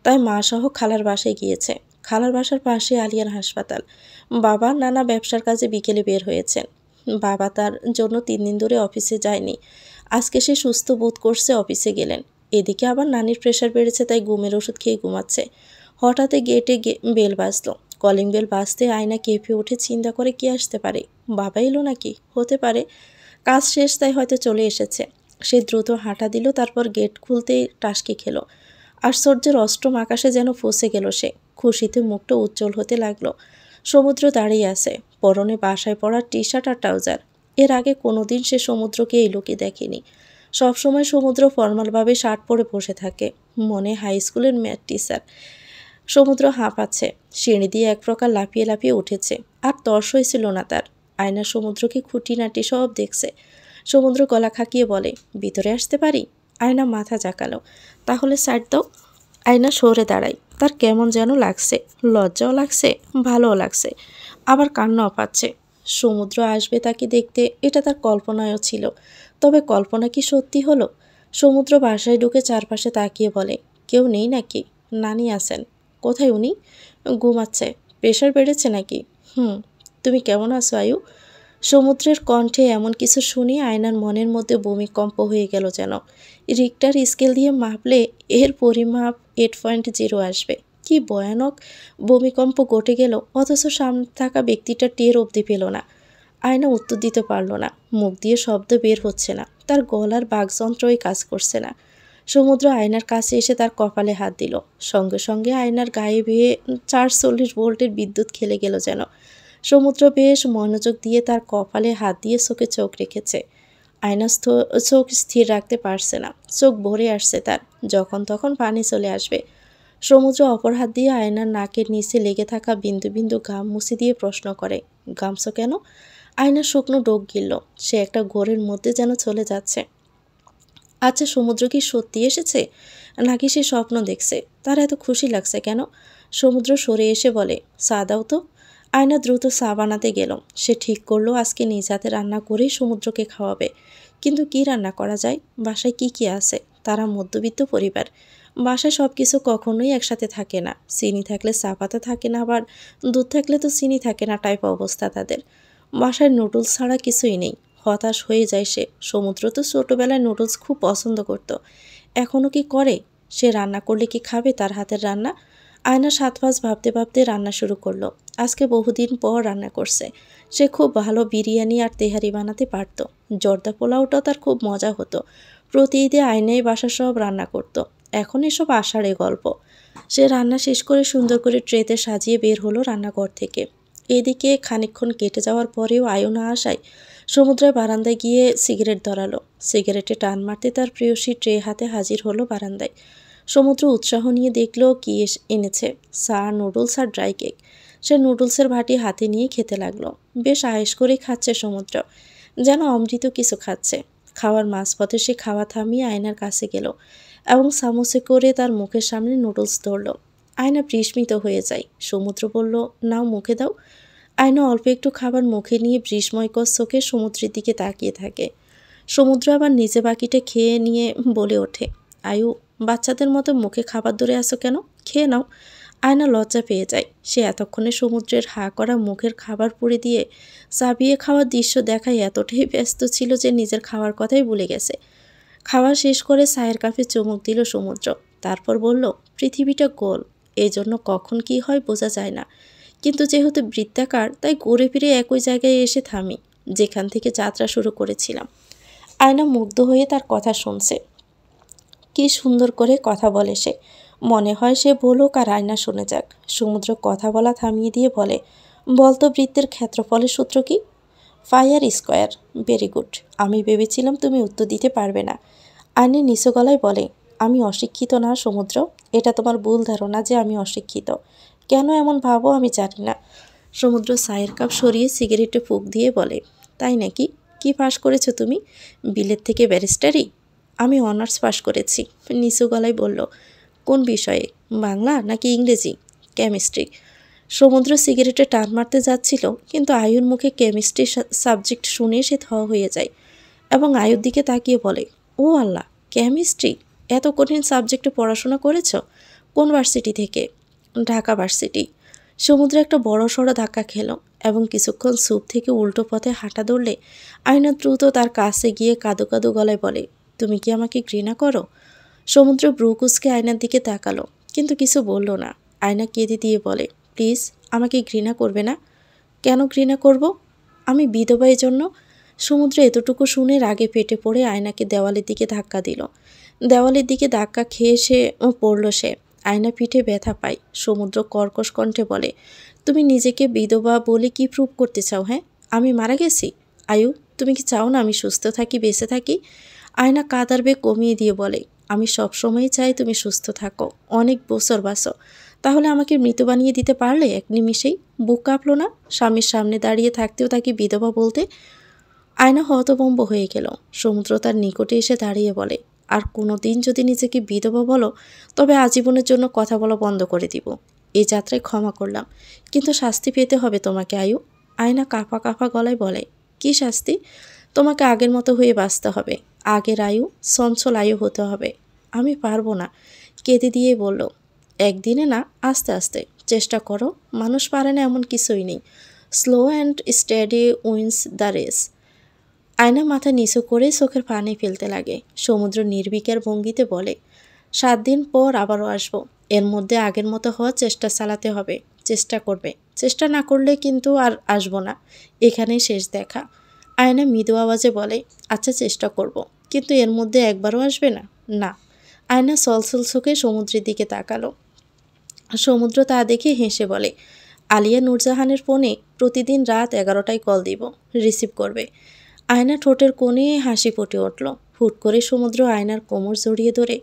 তাই মা সহ খালার বাসায় গিয়েছে। খালার বাসার পাশে আলিয়ার হাসপাতাল। বাবা নানা ব্যবসার কাজে বিকেলে বের হয়েছেন। বাবা তার জন্য 3 দিন ধরে অফিসে যায়নি। আজকে সে সুস্থ বোধ করছে, অফিসে গেলেন। এদিকে আবার নানির প্রেশার বেড়েছে, তাই ঘুমের ওষুধ খেয়ে ঘুমাচ্ছে। হঠাৎ গেটে বেল বাজলো। কলিং বেল বাজতে আয়না কেঁপে উঠে চিন্তা করে, কি আসতে পারে? বাবা এলো নাকি? হতে পারে, কাজ শেষ, তাই হয়তো চলে এসেছে। সে দ্রুত হাঁটা দিল, তারপর গেট খুলতেই টাসকি খেলো। আশ্চর্যের অষ্টম আকাশে যেন ফসে গেল সে। খুশিতে মুখটা উজ্জ্বল হতে লাগলো। সমুদ্র দাঁড়িয়ে আছে, পরনে বাসায় পরা টি শার্ট আর ট্রাউজার। এর আগে কোনোদিন সে সমুদ্রকে এই লোকে দেখেনি। সবসময় সমুদ্র ফর্মালভাবে শার্ট পরে বসে থাকে, মনে হাই স্কুলের ম্যাথ টিচার। সমুদ্র হাঁপাচ্ছে, সিঁড়ি দিয়ে এক প্রকার লাফিয়ে লাফিয়ে উঠেছে, আর তর্স হয়েছিল না তার। আয়না সমুদ্রকে খুঁটিনাটি সব দেখছে। সমুদ্র গলা খাকিয়ে বলে, ভিতরে আসতে পারি? আয়না মাথা জাকালো, তাহলে সাইড দাও। আয়না সরে দাঁড়ায়। তার কেমন যেন লাগছে, লজ্জাও লাগছে, ভালোও লাগছে, আবার কান্নাও পাচ্ছে। সমুদ্র আসবে তাকে দেখতে, এটা তার কল্পনায়ও ছিল। তবে কল্পনা কি সত্যি হলো? সমুদ্র বাসায় ঢুকে চারপাশে তাকিয়ে বলে, কেউ নেই নাকি? নানি আছেন। কোথায় উনি? ঘুমাচ্ছে। প্রেশার বেড়েছে নাকি? তুমি কেমন আছো আয়ু? সমুদ্রের কণ্ঠে এমন কিছু শুনে আয়নার মনের মধ্যে ভূমিকম্প হয়ে গেল যেন। রিক্টার স্কেল দিয়ে মাপলে এর পরিমাপ 8.0 আসবে। কি ভয়ানক ভূমিকম্প ঘটে গেল, অথচ সামনে থাকা ব্যক্তিটা টের অবধি পেল না। আয়না উত্তর দিতে পারল না। মুখ দিয়ে শব্দ বের হচ্ছে না, তার গলার বাকযন্ত্রই কাজ করছে না। সমুদ্র আয়নার কাছে এসে তার কপালে হাত দিল। সঙ্গে সঙ্গে আয়নার গায়ে বেয়ে 440 ভোল্টের বিদ্যুৎ খেলে গেল যেন। সমুদ্র বেশ মনোযোগ দিয়ে তার কপালে হাত দিয়ে চোখে চোখ রেখেছে। আয়না চোখ স্থির রাখতে পারছে না, চোখ ভরে আসছে তার, যখন তখন পানি চলে আসবে। সমুদ্র অপর হাত দিয়ে আয়নার নাকের নিচে লেগে থাকা বিন্দু বিন্দু ঘাম মুছে দিয়ে প্রশ্ন করে, ঘামছো কেন? আয়নার শুকনো ডোক গিলল, সে একটা ঘোরের মধ্যে যেন চলে যাচ্ছে। আচ্ছা, সমুদ্র কি সত্যি এসেছে নাকি সে স্বপ্ন দেখছে? তার এত খুশি লাগছে কেন? সমুদ্র সরে এসে বলে, চা দাও তো। আয়না দ্রুত চা বানাতে গেল। সে ঠিক করলো আজকে নিজ হাতে রান্না করেই সমুদ্রকে খাওয়াবে। কিন্তু কি রান্না করা যায়? বাসায় কি কি আছে? তারা মধ্যবিত্ত পরিবার। বাসায় সব কিছু কখনোই একসাথে থাকে না। চিনি থাকলে চা পাতা থাকে না, আবার দুধ থাকলে তো চিনি থাকে না টাইপ অবস্থা তাদের। বাসায় নুডলস ছাড়া কিছুই নেই। হতাশ হয়ে যায় সে। সমুদ্র তো ছোটোবেলায় নুডলস খুব পছন্দ করত। এখনও কি করে? সে রান্না করলে কি খাবে তার হাতের রান্না? আয়না 7-5 ভাবতে ভাবতে রান্না শুরু করলো। আজকে বহুদিন পর রান্না করছে। সে খুব ভালো বিরিয়ানি আর তেহারি বানাতে পারত। জর্দা পোলাওটাও তার খুব মজা হতো। প্রতি ঈদে আয়নাই বাসা সব রান্না করত। এখন এসব আষাঢ়ে গল্প। সে রান্না শেষ করে সুন্দর করে ট্রেতে সাজিয়ে বের হলো রান্নাঘর থেকে। এদিকে খানিকক্ষণ কেটে যাওয়ার পরেও আয়ু না আসায় সমুদ্রের বারান্দায় গিয়ে সিগারেট ধরালো। সিগারেটে টান মারতে তার প্রেয়সী ট্রে হাতে হাজির হলো বারান্দায়। সমুদ্র উৎসাহ নিয়ে দেখলো কি এনেছে। চা, নুডলস আর ড্রাই কেক। সে নুডলসের ভাটি হাতে নিয়ে খেতে লাগলো। বেশ আয়েশ করেই খাচ্ছে সমুদ্র, যেন অমৃত কিছু খাচ্ছে। খাওয়ার মাঝপথে সে খাওয়া থামিয়ে আয়নার কাছে গেল এবং চামচে করে তার মুখের সামনে নুডলস ধরল। আয়না বিস্মিত হয়ে যায়। সমুদ্র বলল, নাও মুখে দাও। আয়না অল্প একটু খাবার মুখে নিয়ে বিস্ময়কর চোখে সমুদ্রের দিকে তাকিয়ে থাকে। সমুদ্র আবার নিজে বাকিটা খেয়ে নিয়ে বলে ওঠে, আয়ু, বাচ্চাদের মতো মুখে খাবার ধরে আসো কেন? খেয়ে নাও। আয়না লজ্জা পেয়ে যায়। সে এতক্ষণে সমুদ্রের হা করা মুখের খাবার পুড়ে দিয়ে চাবিয়ে খাওয়ার দৃশ্য দেখায় এতটাই ব্যস্ত ছিল যে নিজের খাওয়ার কথাই ভুলে গেছে। খাওয়া শেষ করে চায়ের কাপে চুমুক দিল সমুদ্র। তারপর বলল, পৃথিবীটা গোল, এই জন্য কখন কি হয় বোঝা যায় না। কিন্তু যেহেতু বৃত্তাকার, তাই ঘুরে ফিরে একই জায়গায় এসে থামি যেখান থেকে যাত্রা শুরু করেছিলাম। আয়না মুগ্ধ হয়ে তার কথা শুনছে। কি সুন্দর করে কথা বলে সে। মনে হয় সে বলুক আর আয়না শুনে যাক। সমুদ্র কথা বলা থামিয়ে দিয়ে বলে, বলতো বৃত্তের ক্ষেত্রফলের সূত্র কি? Fire square. Very good. আমি ভেবেছিলাম তুমি উত্তর দিতে পারবে না। আয়না নিচু গলায় বলে, আমি অশিক্ষিত না সমুদ্র। এটা তোমার ভুল ধারণা যে আমি অশিক্ষিত। কেন এমন ভাবো আমি জানি না। সমুদ্র চায়ের কাপ সরিয়ে সিগারেটে ফুঁক দিয়ে বলে, তাই নাকি? কি পাশ করেছো তুমি? বিলেত থেকে ব্যারিস্টারি? আমি অনার্স পাশ করেছি। নিচু গলায় বলল, কোন বিষয়ে? বাংলা নাকি ইংরেজি? কেমিস্ট্রি। সমুদ্র সিগারেটে টান মারতে যাচ্ছিল, কিন্তু আয়ুর মুখে কেমিস্ট্রি সাবজেক্ট শুনে সে থ হয়ে যায় এবং আয়ুর দিকে তাকিয়ে বলে, ও আল্লাহ, কেমিস্ট্রি! এত কঠিন সাবজেক্টে পড়াশোনা করেছ? কোন ভার্সিটি থেকে? ঢাকা ভার্সিটি। সমুদ্রে একটা বড় সড়ো ধাক্কা খেল এবং কিছুক্ষণ স্যুপ থেকে উল্টো পথে হাঁটা ধরলে আয়না দ্রুত তার কাছে গিয়ে কাঁদো কাঁদো গলায় বলে, তুমি কি আমাকে ঘৃণা করো? সমুদ্র ব্রু কুঁচকে আয়নার দিকে তাকালো, কিন্তু কিছু বলল না। আয়না কেঁদে দিয়ে বলে, প্লিজ আমাকে ঘৃণা করবে না। কেন ঘৃণা করব? আমি বিধবা, জন্য। সমুদ্র এতটুকু শুনে রাগে পেটে পড়ে আয়নাকে দেওয়ালের দিকে ধাক্কা দিল। দেওয়ালের দিকে ধাক্কা খেয়ে পড়ল সে। আয়না পিঠে ব্যথা পায়। সমুদ্র কর্কশ কণ্ঠে বলে, তুমি নিজেকে বিধবা বলে কি প্রুভ করতে চাও? হ্যাঁ, আমি মারা গেছি? আয়ু, তুমি কি চাও না আমি সুস্থ থাকি, বেঁচে থাকি? আয়না কাদার বেগ কমিয়ে দিয়ে বলে, আমি সবসময়ই চাই তুমি সুস্থ থাকো, অনেক বছর বাঁচো। তাহলে আমাকে মৃত বানিয়ে দিতে পারলে এক নিমিষেই? বুক কাঁপলো না স্বামীর সামনে দাঁড়িয়ে থাকতেও তাকে বিধবা বলতে? আয়না হতভম্ব হয়ে গেল। সমুদ্র তার নিকটে এসে দাঁড়িয়ে বলে, আর কোনো দিন যদি নিজেকে বিধবা বলো, তবে আজীবনের জন্য কথা বলা বন্ধ করে দিব। এই যাত্রায় ক্ষমা করলাম, কিন্তু শাস্তি পেতে হবে তোমাকে আয়ু। আয়না কাঁপা কাঁপা গলায় বলে, কি শাস্তি? তোমাকে আগের মতো হয়ে বাঁচতে হবে। আগের আয়ু, চঞ্চল আয়ু হতে হবে। আমি পারবো না। কেঁদে দিয়ে বলল, একদিনে না, আস্তে আস্তে চেষ্টা করো। মানুষ পারে না এমন কিছুই নেই। Slow and steady wins the race. Ayna মাথা নিচু করে চোখের পানি ফেলতে লাগে। সমুদ্র নির্বিকার ভঙ্গিতে বলে, 7 দিন পর আবারও আসবো। এর মধ্যে আগের মতো হওয়ার চেষ্টা চালাতে হবে। চেষ্টা করবে। চেষ্টা না করলে কিন্তু আর আসবো না। এখানেই শেষ দেখা। আয়না মৃদু আওয়াজে বলে, আচ্ছা চেষ্টা করব, কিন্তু এর মধ্যে একবারও আসবে না? না। আয়না সলসল চোখে সমুদ্রের দিকে তাকালো। সমুদ্র তা দেখে হেসে বলে, আলিয়া নূরজাহানের ফোনে প্রতিদিন রাত 11টায় কল দিব, রিসিভ করবে। আয়না ঠোঁটের কোণে হাসি ফুটে উঠল। হুট করে সমুদ্র আয়নার কোমর জড়িয়ে ধরে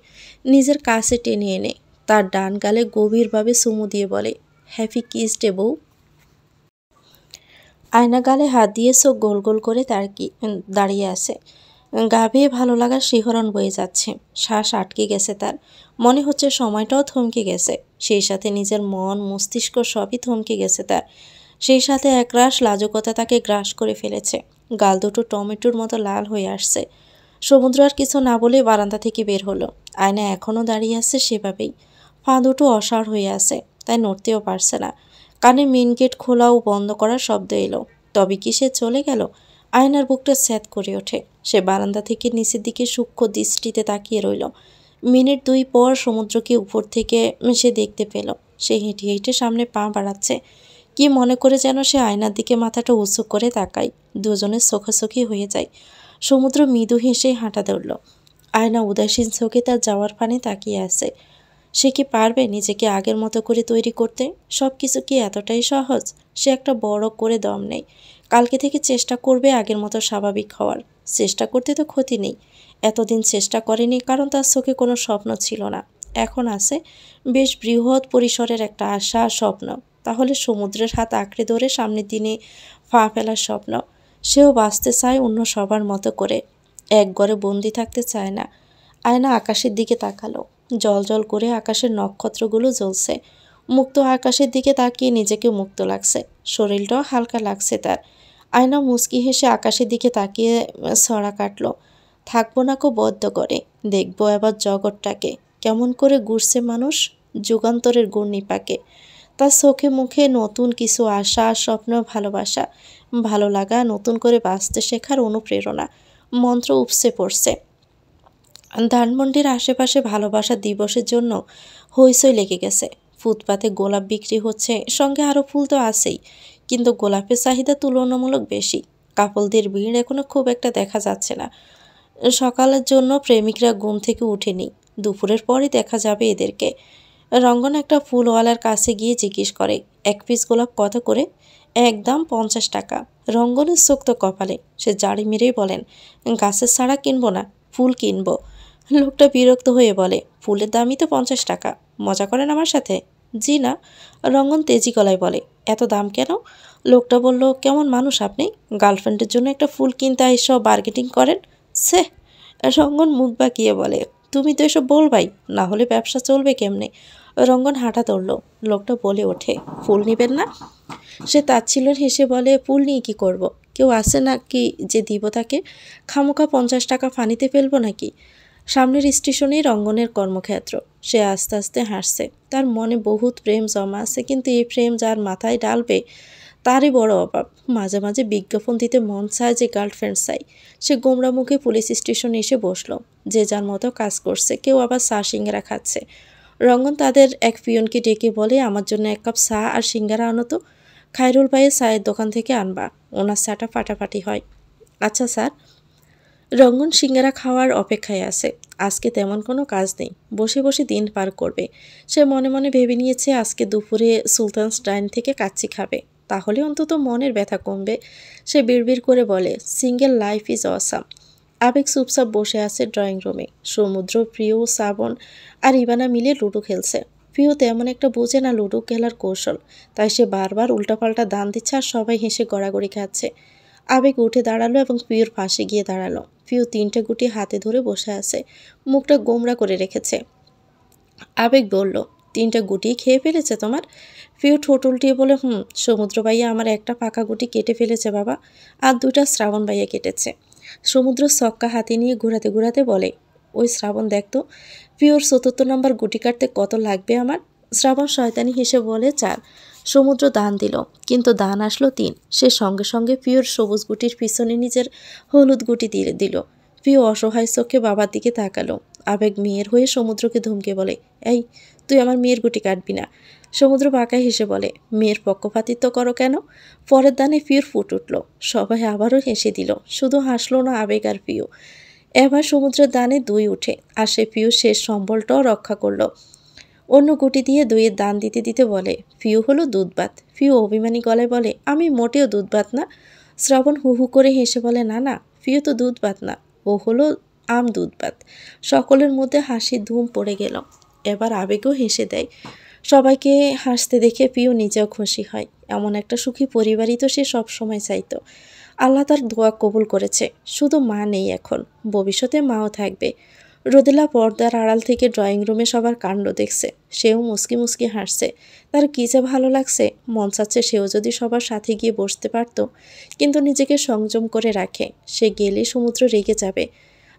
নিজের কাছে টেনে এনে তার ডান গালে গভীরভাবে চুমু দিয়ে বলে, হ্যাপি কিস ডে বউ। আয়না গালে হাত দিয়ে চোখ গোল গোল করে দাঁড়িয়ে আছে। গা বেয়ে ভালো লাগার শিহরণ বয়ে যাচ্ছে। শ্বাস আটকে গেছে তার। মনে হচ্ছে সময়টাও থমকে গেছে। সেই সাথে নিজের মন মস্তিষ্ক সবই থমকে গেছে তার। সেই সাথে একরাশ লাজুকতা তাকে গ্রাস করে ফেলেছে। গাল দুটো টমেটোর মতো লাল হয়ে আসছে। সমুদ্র আর কিছু না বলে বারান্দা থেকে বের হলো। আয়না এখনও দাঁড়িয়ে আছে সেভাবেই। পা দুটো অসাড় হয়ে আছে, তাই নড়তেও পারছে না। কানে মেন গেট খোলা ও বন্ধ করার শব্দ এলো। তবে কি সে চলে গেল? আয়নার বুকটা স্যাঁত করে ওঠে। সে বারান্দা থেকে নিচের দিকে সূক্ষ্ম দৃষ্টিতে তাকিয়ে রইল। মিনিট 2 পর সমুদ্রকে উপর থেকে সে দেখতে পেল। সে হেঁটে হেঁটে সামনে পা বাড়াচ্ছে। কি মনে করে যেন সে আয়নার দিকে মাথাটা উঁচু করে তাকায়। দুজনের চোখাচোখি হয়ে যায়। সমুদ্র মৃদু হেসে হাঁটা ধরল। আয়না উদাসীন চোখে তার যাওয়ার পানে তাকিয়ে আছে। সে কি পারবে নিজেকে আগের মতো করে তৈরি করতে? সব কিছু কি এতটাই সহজ? সে একটা বড় করে দম নেই। কালকে থেকে চেষ্টা করবে আগের মতো স্বাভাবিক হওয়ার। চেষ্টা করতে তো ক্ষতি নেই। এতদিন চেষ্টা করেনি কারণ তার চোখে কোনো স্বপ্ন ছিল না। এখন আছে বেশ বৃহৎ পরিসরের একটা আশা, স্বপ্ন। তাহলে সমুদ্রের হাত আঁকড়ে ধরে সামনের দিনে পা ফেলার স্বপ্ন। সেও বাঁচতে চায় অন্য সবার মতো করে। এক ঘরে বন্দি থাকতে চায় না। আয়না আকাশের দিকে তাকালো। জল করে আকাশের নক্ষত্রগুলো জ্বলছে। মুক্ত আকাশের দিকে তাকিয়ে নিজেকে মুক্ত লাগছে। শরীরটাও হালকা লাগছে তার। আয়না মুচকি হেসে আকাশের দিকে তাকিয়ে ছড়া কাটল। থাকবো না কো বদ্ধ করে, দেখবো এবার জগৎটাকে কেমন করে ঘুরছে মানুষ যুগান্তরের ঘূর্ণিপাকে। তার চোখে মুখে নতুন কিছু আশা, স্বপ্ন, ভালোবাসা, ভালো লাগা, নতুন করে বাঁচতে শেখার অনুপ্রেরণা মন্ত্র উপসে পড়ছে। ধানমন্ডির আশেপাশে ভালোবাসা দিবসের জন্য হইচই লেগে গেছে। ফুটপাতে গোলাপ বিক্রি হচ্ছে, সঙ্গে আরও ফুল তো আছেই, কিন্তু গোলাপের চাহিদা তুলনামূলক বেশি। কাপলদের ভিড় এখনো খুব একটা দেখা যাচ্ছে না। সকালের জন্য প্রেমিকরা ঘুম থেকে উঠেনি। দুপুরের পরই দেখা যাবে এদেরকে। রঙ্গন একটা ফুলওয়ালার কাছে গিয়ে জিজ্ঞেস করে, এক পিস গোলাপ কত করে? একদম 50 টাকা। রঙ্গনের চোখ তো কপালে। সে জাড়ি মেরেই বলেন, গাছের ছাড়া কিনবো না, ফুল কিনবো। লোকটা বিরক্ত হয়ে বলে, ফুলের দামই তো 50 টাকা। মজা করেন আমার সাথে? জি না। রঙ্গন তেজি গলায় বলে, এত দাম কেন? লোকটা বলল, কেমন মানুষ আপনি? গার্লফ্রেন্ডের জন্য একটা ফুল কিনতে এসব বার্গেটিং করেন? সে। রঙ্গন মুখ বাঁকিয়ে বলে, তুমি তো এসব বলবাই, না হলে ব্যবসা চলবে কেমনে? রঙ্গন হাঁটা ধরল। লোকটা বলে ওঠে, ফুল নিবেন না? সে তাচ্ছিল্যের হেসে বলে, ফুল নিয়ে কি করব? কেউ আসে নাকি যে দিব তাকে? খামোখা 50 টাকা ফানিতে ফেলবো নাকি? সামনের স্টেশনেই রঙ্গনের কর্মক্ষেত্র। সে আস্তে আস্তে হাসছে। তার মনে বহুত প্রেম জমা আছে, কিন্তু এই প্রেম যার মাথায় ডালবে তারই বড় অভাব। মাঝে মাঝে বিজ্ঞাপন দিতে মন চায় যে গার্লফ্রেন্ড চাই। সে গোমরা মুখে পুলিশ স্টেশনে এসে বসলো। যে যার মতো কাজ করছে, কেউ আবার চা সিঙ্গারা খাচ্ছে। রঙ্গন তাদের এক পিয়নকে ডেকে বলে, আমার জন্য 1 কাপ চা আর সিঙ্গারা আনো তো। খায়রুল ভাইয়ের চায়ের দোকান থেকে আনবা, ওনার চাটা ফাটাফাটি হয়। আচ্ছা স্যার। রঙ্গন সিঙ্গারা খাওয়ার অপেক্ষায় আছে। আজকে তেমন কোনো কাজ নেই, বসে বসে দিন পার করবে। সে মনে মনে ভেবে নিয়েছে আজকে দুপুরে সুলতানস ডাইন থেকে কাচ্চি খাবে, তাহলে অন্তত মনের ব্যথা কমবে। সে বিড়বিড় করে বলে, সিঙ্গেল লাইফ ইজ অসাম। আবেগ চুপচাপ বসে আছে ড্রয়িং রুমে। সমুদ্র, প্রিয়, শ্রাবণ আর ইবানা মিলে লুডো খেলছে। প্রিয় তেমন একটা বোঝে না লুডো খেলার কৌশল, তাই সে বারবার উল্টাপাল্টা দান দিচ্ছে আর সবাই হেসে গড়াগড়ি খাচ্ছে। আবেগ উঠে দাঁড়ালো এবং প্রিয়র পাশে গিয়ে দাঁড়ালো। প্রিয় 3টে গুটি হাতে ধরে বসে আছে, মুখটা গোমরা করে রেখেছে। আবেগ বলল, 3টে গুটি খেয়ে ফেলেছে তোমার? প্রিয় ঠোঁট উল্টিয়ে বলে, সমুদ্র ভাইয়া আমার একটা পাকা গুটি কেটে ফেলেছে বাবা, আর 2টা শ্রাবণ ভাইয়া কেটেছে। সমুদ্র ছক্কা হাতে নিয়ে ঘোরাতে ঘোরাতে বলে, ওই শ্রাবণ দেখতো প্রিয়র 4র্থ নম্বর গুটি কাটতে কত লাগবে আমার? শ্রাবণ শয়তানি হেসে বলে, 4। সমুদ্র দান দিল, কিন্তু দান আসলো 3। সে সঙ্গে সঙ্গে প্রিয়র সবুজ গুটির পিছনে নিজের হলুদ গুটি দিয়ে দিল। প্রিয় অসহায় চোখে বাবার দিকে তাকালো। আবেগ মেয়ের হয়ে সমুদ্রকে ধমকে বলে, এই তুই আমার মেয়ের গুটি কাটবি না। সমুদ্র বাঁকায় হেসে বলে, মেয়ের পক্ষপাতিত্ব করো কেন? পরের দানে প্রিয়র ফুট উঠল। সবাই আবারও হেসে দিল, শুধু হাসলো না আবেগ আর প্রিয়। এবার সমুদ্রের দানে দুই উঠে আর সে পিউ শেষ সম্বলটাও রক্ষা করলো। অন্য গুটি দিয়ে দইয়ের দান দিতে দিতে বলে, ফিউ হলো দুধ ভাত। ফিউ অভিমানী গলায় বলে, আমি মোটেও দুধ ভাত না। শ্রাবণ হু হু করে হেসে বলে, না না, ফিউ তো দুধ ভাত না, ও হলো আম দুধ ভাত। সকলের মধ্যে হাসির ধুম পড়ে গেল। এবার আবেগও হেসে দেয়। সবাইকে হাসতে দেখে পিউ নিজেও খুশি হয়। এমন একটা সুখী পরিবারই তো সে সবসময় চাইতো। আল্লাহ তার দোয়া কবুল করেছে। শুধু মা নেই এখন, ভবিষ্যতে মাও থাকবে। রোদেলা পর্দার আড়াল থেকে ড্রয়িং রুমে সবার কাণ্ড দেখছে। সেও মুসকি মুসকি হাসছে। তার কী যে ভালো লাগছে, মন চাচ্ছে সেও যদি সবার সাথে গিয়ে বসতে পারত। কিন্তু নিজেকে সংযম করে রাখে, সে গেলে সমুদ্র রেগে যাবে।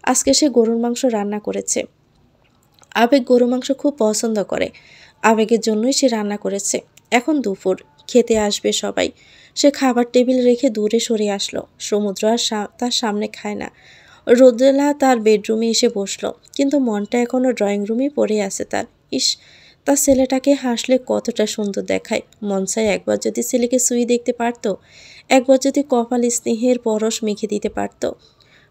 আজকে সে গরুর মাংস রান্না করেছে। আবেগ গরু মাংস খুব পছন্দ করে। আবেগের জন্যই সে রান্না করেছে। এখন দুপুর, খেতে আসবে সবাই। সে খাবার টেবিল রেখে দূরে সরে আসলো। সমুদ্র আর তার সামনে খায় না। রোদেলা তার বেডরুমে এসে বসলো, কিন্তু মনটা এখনও ড্রয়িং রুমেই পড়ে আছে তার। ইস, তার ছেলেটাকে হাসলে কতটা সুন্দর দেখায়। মন চায় একবার যদি ছেলেকে শুয়ে দেখতে পারত, একবার যদি কপাল স্নেহের পরশ মেখে দিতে পারত।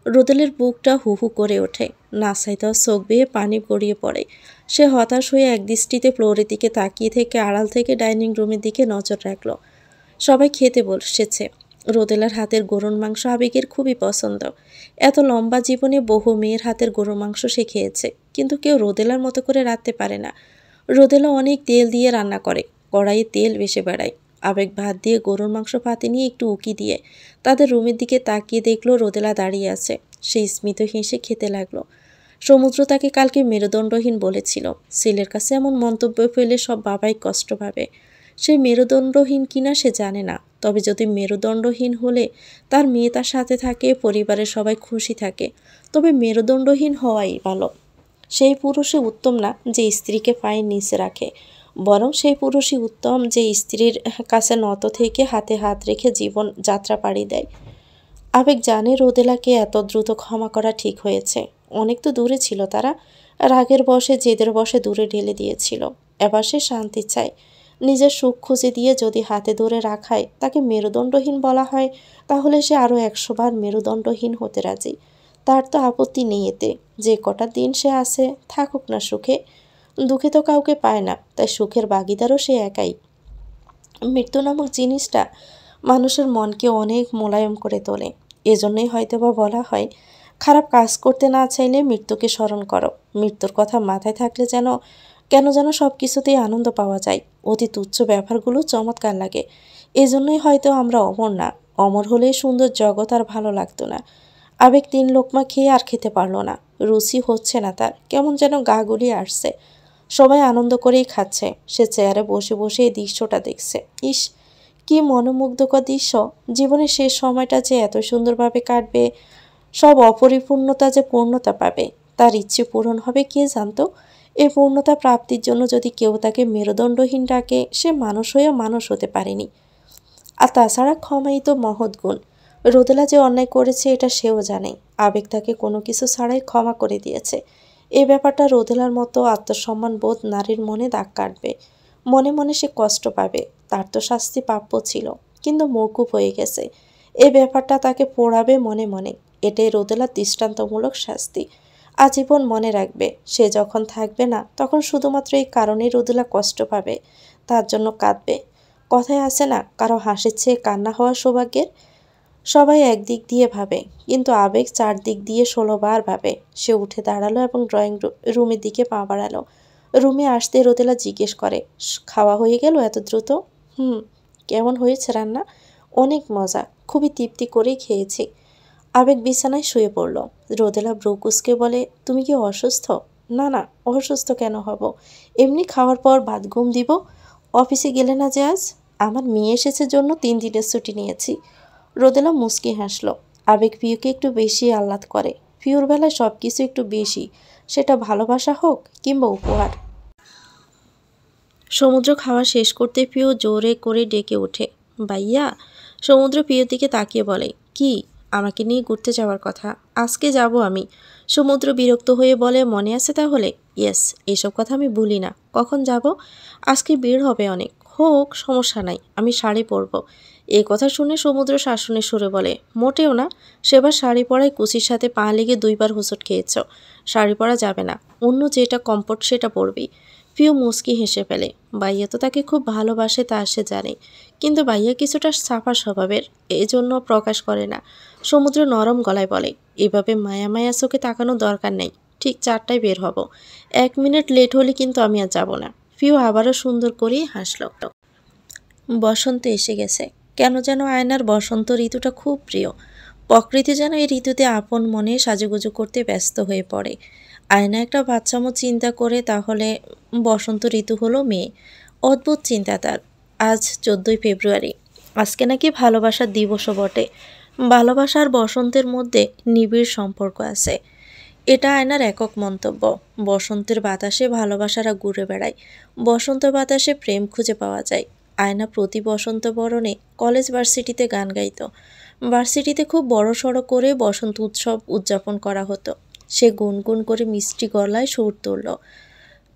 রোদেলের বুকটা হু হু করে ওঠে, না চাইতেও চোখ বেয়ে পানি গড়িয়ে পড়ে। সে হতাশ হয়ে একদৃষ্টিতে ফ্লোরের দিকে তাকিয়ে থেকে আড়াল থেকে ডাইনিং রুমের দিকে নজর রাখল। সবাই খেতে বসেছে। রোদেলার হাতের গরুর মাংস আবেগের খুবই পছন্দ। এত লম্বা জীবনে বহু মেয়ের হাতের গরুর মাংস সে খেয়েছে, কিন্তু কেউ রোদেলার মতো করে রাঁধতে পারে না। রোদেলা অনেক তেল দিয়ে রান্না করে, কড়াইয়ে তেল বেশি বেড়ায়। আবেগ ভাত দিয়ে গরুর মাংস পাতে নিয়ে একটু উকি দিয়ে তাদের রুমের দিকে তাকিয়ে দেখলো রোদেলা দাঁড়িয়ে আছে। সেই স্মিত হেসে খেতে লাগলো। সমুদ্র তাকে কালকে মেরুদণ্ডহীন বলেছিল। ছেলের কাছে এমন মন্তব্য পেলে সব বাবাই কষ্ট পাবে। সে মেরুদণ্ডহীন কিনা সে জানে না, তবে যদি মেরুদণ্ডহীন হলে তার মেয়ে তার সাথে থাকে, পরিবারের সবাই খুশি থাকে, তবে মেরুদণ্ডহীন হওয়াই ভালো। সেই পুরুষই উত্তম না যে স্ত্রীকে পায়ের নিচে রাখে, বরং সেই পুরুষই উত্তম যে স্ত্রীর কাছে নত থেকে হাতে হাত রেখে জীবন যাত্রা পাড়ি দেয়। আবেগ জানে রোদেলাকে এত দ্রুত ক্ষমা করা ঠিক হয়েছে। অনেক তো দূরে ছিল তারা, রাগের বশে জেদের বশে দূরে ঢেলে দিয়েছিল। এবার সে শান্তি চায়। নিজের সুখ খুঁজে দিয়ে যদি হাতে ধরে রাখায় তাকে মেরুদণ্ডহীন বলা হয়, তাহলে সে আরও 100 বার মেরুদণ্ডহীন হতে রাজি। তার তো আপত্তি নেই এতে। যে কটা দিন সে আছে, থাকুক না সুখে। দুঃখে তো কাউকে পায় না, তাই সুখের ভাগিদারও সে একাই। মৃত্যু নামক জিনিসটা মানুষের মনকে অনেক মোলায়েম করে তোলে। এজন্যই হয়তোবা বলা হয়, খারাপ কাজ করতে না চাইলে মৃত্যুকে স্মরণ করো। মৃত্যুর কথা মাথায় থাকলে কেন যেন সব কিছুতেই আনন্দ পাওয়া যায়। অতি তুচ্ছ ব্যাপারগুলো চমৎকার লাগে। এজন্যই হয়তো আমরা অমর না। অমর হলেই সুন্দর জগৎ আর ভালো লাগতো না। আবেগ 3 লোকমা খেয়ে আর খেতে পারল না। রুচি হচ্ছে না তার, কেমন যেন গা গুলিয়ে আসছে। সবাই আনন্দ করেই খাচ্ছে, সে চেয়ারে বসে বসে এই দৃশ্যটা দেখছে। ইস, কি মনোমুগ্ধকর দৃশ্য! জীবনের শেষ সময়টা যে এত সুন্দরভাবে কাটবে, সব অপরিপূর্ণতা যে পূর্ণতা পাবে, তার ইচ্ছে পূরণ হবে কে জানতো। এই পূর্ণতা প্রাপ্তির জন্য যদি কেউ তাকে মেরুদণ্ডহীন ডাকে, সে মানুষ হয়েও মানুষ হতে পারেনি। আর তাছাড়া ক্ষমাই তো মহৎ গুণ। রোদেলা যে অন্যায় করেছে এটা সেও জানে। আবেগ তাকে কোনো কিছু ছাড়াই ক্ষমা করে দিয়েছে। এই ব্যাপারটা রোদেলার মতো আত্মসম্মান বোধ নারীর মনে দাগ কাটবে। মনে মনে সে কষ্ট পাবে। তার তো শাস্তি প্রাপ্য ছিল, কিন্তু মওকুফ হয়ে গেছে। এই ব্যাপারটা তাকে পোড়াবে মনে মনে। এটাই রোদেলার দৃষ্টান্তমূলক শাস্তি। আজীবন মনে রাখবে, সে যখন থাকবে না তখন শুধুমাত্র এই কারণেই রোদেলা কষ্ট পাবে, তার জন্য কাঁদবে। কথায় আছে না, কারো হাসির চেয়ে কান্না হওয়া সৌভাগ্যের। সবাই একদিক দিয়ে ভাবে, কিন্তু আবেগ 4 দিক দিয়ে 16 বার ভাবে। সে উঠে দাঁড়ালো এবং ড্রয়িং রুমের দিকে পা বাড়ালো। রুমে আসতে রোদেলা জিজ্ঞেস করে, খাওয়া হয়ে গেল এত দ্রুত? কেমন হয়েছে রান্না? অনেক মজা, খুবই তৃপ্তি করেই খেয়েছি। আবেগ বিছানায় শুয়ে পড়ল। রোদেলা ব্রু কুঁচকে বলে, তুমি কি অসুস্থ? না না, অসুস্থ কেন হব, এমনি খাওয়ার পর বাদ ঘুম দিব। অফিসে গেলে না যে আজ? আমার মেয়ে এসেছে জন্য 3 দিনের ছুটি নিয়েছি। রোদেলা মুচকি হাসল। আবেগ পিউকে একটু বেশি আহ্লাদ করে। পিউর বেলায় সব কিছু একটু বেশি, সেটা ভালোবাসা হোক কিংবা উপহার। সমুদ্র খাওয়া শেষ করতে পিউ জোরে করে ডেকে ওঠে, ভাইয়া। সমুদ্র পিউর দিকে তাকিয়ে বলে, কি? আমাকে নিয়ে ঘুরতে যাওয়ার কথা? আজকে যাব আমি। সমুদ্র বিরক্ত হয়ে বলে, মনে আছে তাহলে? ইয়েস, এসব কথা আমি ভুলি না। কখন যাব? আজকে ভিড় হবে অনেক। হোক, সমস্যা নাই, আমি শাড়ি পরবো। এই কথা শুনে সমুদ্র শাসনের সুরে বলে, মোটেও না, সেবার শাড়ি পরায় কুচির সাথে পা লেগে 2বার হোঁচট খেয়েছ। শাড়ি পরা যাবে না, অন্য যেটা কমফোর্ট সেটা পরবি। প্রিয় মুচকি হেসে ফেলে। ভাইয়া তো তাকে খুব ভালোবাসে তা সে জানে, কিন্তু ভাইয়া কিছুটা সাফা স্বভাবের, এজন্য প্রকাশ করে না। সমুদ্র নরম গলায় বলে, এভাবে মায়া মায়া চোখে তাকানোর দরকার নেই। ঠিক 4টায় বের হব। 1 মিনিট লেট হলে কিন্তু আমি আর যাব না। প্রিয় আবারও সুন্দর করেই হাসল। বসন্ত এসে গেছে। কেন যেন আয়নার বসন্ত ঋতুটা খুব প্রিয়। প্রকৃতি যেন এই ঋতুতে আপন মনে সাজুগুজু করতে ব্যস্ত হয়ে পড়ে। আয়না একটা বাচ্চামো চিন্তা করে, তাহলে বসন্ত ঋতু হলো মে। অদ্ভুত চিন্তা তার। আজ 14ই ফেব্রুয়ারি। আজকে নাকি ভালোবাসার দিবসও বটে। ভালোবাসা আর বসন্তের মধ্যে নিবিড় সম্পর্ক আছে। এটা আয়নার একক মন্তব্য। বসন্তের বাতাসে ভালোবাসারা ঘুরে বেড়ায়। বসন্ত বাতাসে প্রেম খুঁজে পাওয়া যায়। আয়না প্রতি বসন্ত বরণে কলেজ ভার্সিটিতে গান গাইত। ভার্সিটিতে খুব বড়সড় করে বসন্ত উৎসব উদযাপন করা হতো। সে গুনগুন করে মিষ্টি গলায় সুর তুলল।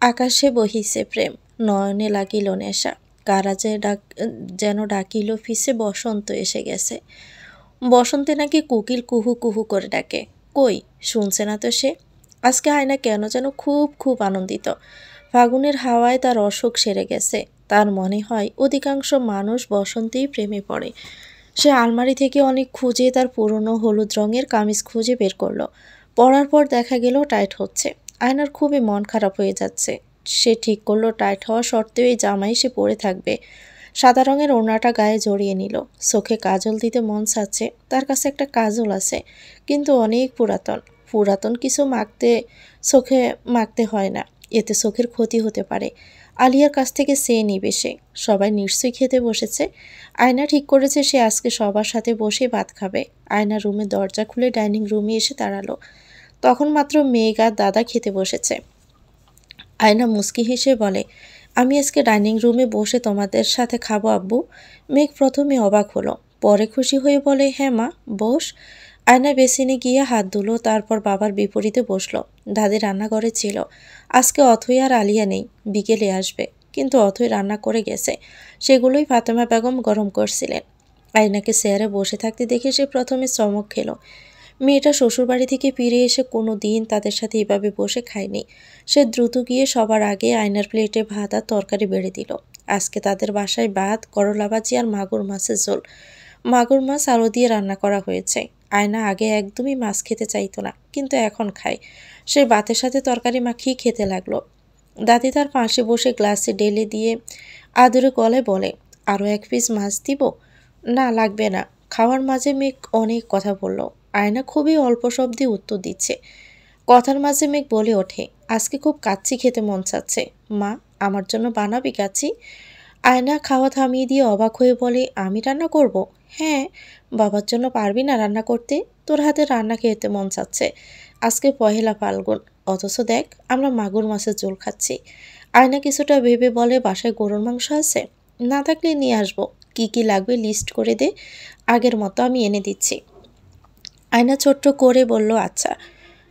আকাশে বহিছে প্রেম, নয়নে লাগিল নেশা, কারা যেন ডাকিল ফিসে বসন্ত এসে গেছে। বসন্তে নাকি কোকিল কুহু কুহু করে ডাকে। কই, শুনছে না তো সে। আজকে আয়না কেন যেন খুব খুব আনন্দিত। ফাগুনের হাওয়ায় তার অসুখ সেরে গেছে। তার মনে হয় অধিকাংশ মানুষ বসন্তেই প্রেমে পড়ে। সে আলমারি থেকে অনেক খুঁজে তার পুরনো হলুদ রঙের কামিজ খুঁজে বের করলো। পরার পর দেখা গেল টাইট হচ্ছে। আয়নার খুবই মন খারাপ হয়ে যাচ্ছে। সে ঠিক করলো টাইট হওয়া সত্ত্বেও এই জামাই সে পরে থাকবে। সাদা রঙের ওড়নাটা গায়ে জড়িয়ে নিল। চোখে কাজল দিতে মন চাচ্ছে। তার কাছে একটা কাজল আছে, কিন্তু অনেক পুরাতন। পুরাতন কিছু চোখে মাখতে হয় না, এতে চোখের ক্ষতি হতে পারে। আলিয়ার কাছ থেকে চেয়ে নিবে সে। সবাই নিশ্চয়ই খেতে বসেছে। আয়না ঠিক করেছে সে আজকে সবার সাথে বসে ভাত খাবে। আয়না রুমের দরজা খুলে ডাইনিং রুমে এসে দাঁড়ালো। তখন মাত্র মেঘ আর দাদা খেতে বসেছে। আয়না মুচকি হেসে বলে, আমি আজকে ডাইনিং রুমে বসে তোমাদের সাথে খাবো আব্বু। মেঘ প্রথমে অবাক হলো, পরে খুশি হয়ে বলে, হ্যাঁ মা, বস। আয়না বেসিনে গিয়ে হাত ধুলো, তারপর বাবার বিপরীতে বসলো। দাদি রান্নাঘরে ছিল। আজকে অথই আর আলিয়া নেই, বিকেলে আসবে। কিন্তু অথই রান্না করে গেছে। সেগুলোই ফাতেমা বেগম গরম করছিলেন। আয়নাকে চেয়ারে বসে থাকতে দেখে সে প্রথমে চমক খেলো। মেয়েটা শ্বশুরবাড়ি থেকে ফিরে এসে কোনো দিন তাদের সাথে এভাবে বসে খায়নি। সে দ্রুত গিয়ে সবার আগে আয়নার প্লেটে ভাত আর তরকারি বেড়ে দিল। আজকে তাদের বাসায় ভাত, করলা ভাজি আর মাগুর মাছের ঝোল। মাগুর মাছ আলু দিয়ে রান্না করা হয়েছে। আয়না আগে একদমই মাছ খেতে চাইতো না, কিন্তু এখন খায়। সে ভাতের সাথে তরকারি মাখিয়ে খেতে লাগলো। দাদি তার পাশে বসে গ্লাসে ঢেলে দিয়ে আদরে গলায় বলে, আরও 1 পিস মাছ দিব? না, লাগবে না। খাওয়ার মাঝে মেঘ অনেক কথা বলল। আয়না খুবই অল্প শব্দে উত্তর দিচ্ছে। কথার মাঝে মেঘ বলে ওঠে, আজকে খুব কাচ্চি খেতে মন চাচ্ছে। মা, আমার জন্য বানাবি কাচ্চি? আয়না খাওয়া থামিয়ে দিয়ে অবাক হয়ে বলে, আমি রান্না করব? হ্যাঁ। বাবার জন্য পারবি না রান্না করতে? তোর হাতে রান্না খেতে মন চাচ্ছে। আজকে 1লা ফাল্গুন, অথচ দেখ আমরা মাগুর মাছের ঝোল খাচ্ছি। আয়না কিছুটা ভেবে বলে, বাসায় গরুর মাংস আছে? না থাকলে নিয়ে আসবো। কি কি লাগবে লিস্ট করে দে, আগের মতো আমি এনে দিচ্ছি। আয়না ছোট্ট করে বলল, আচ্ছা।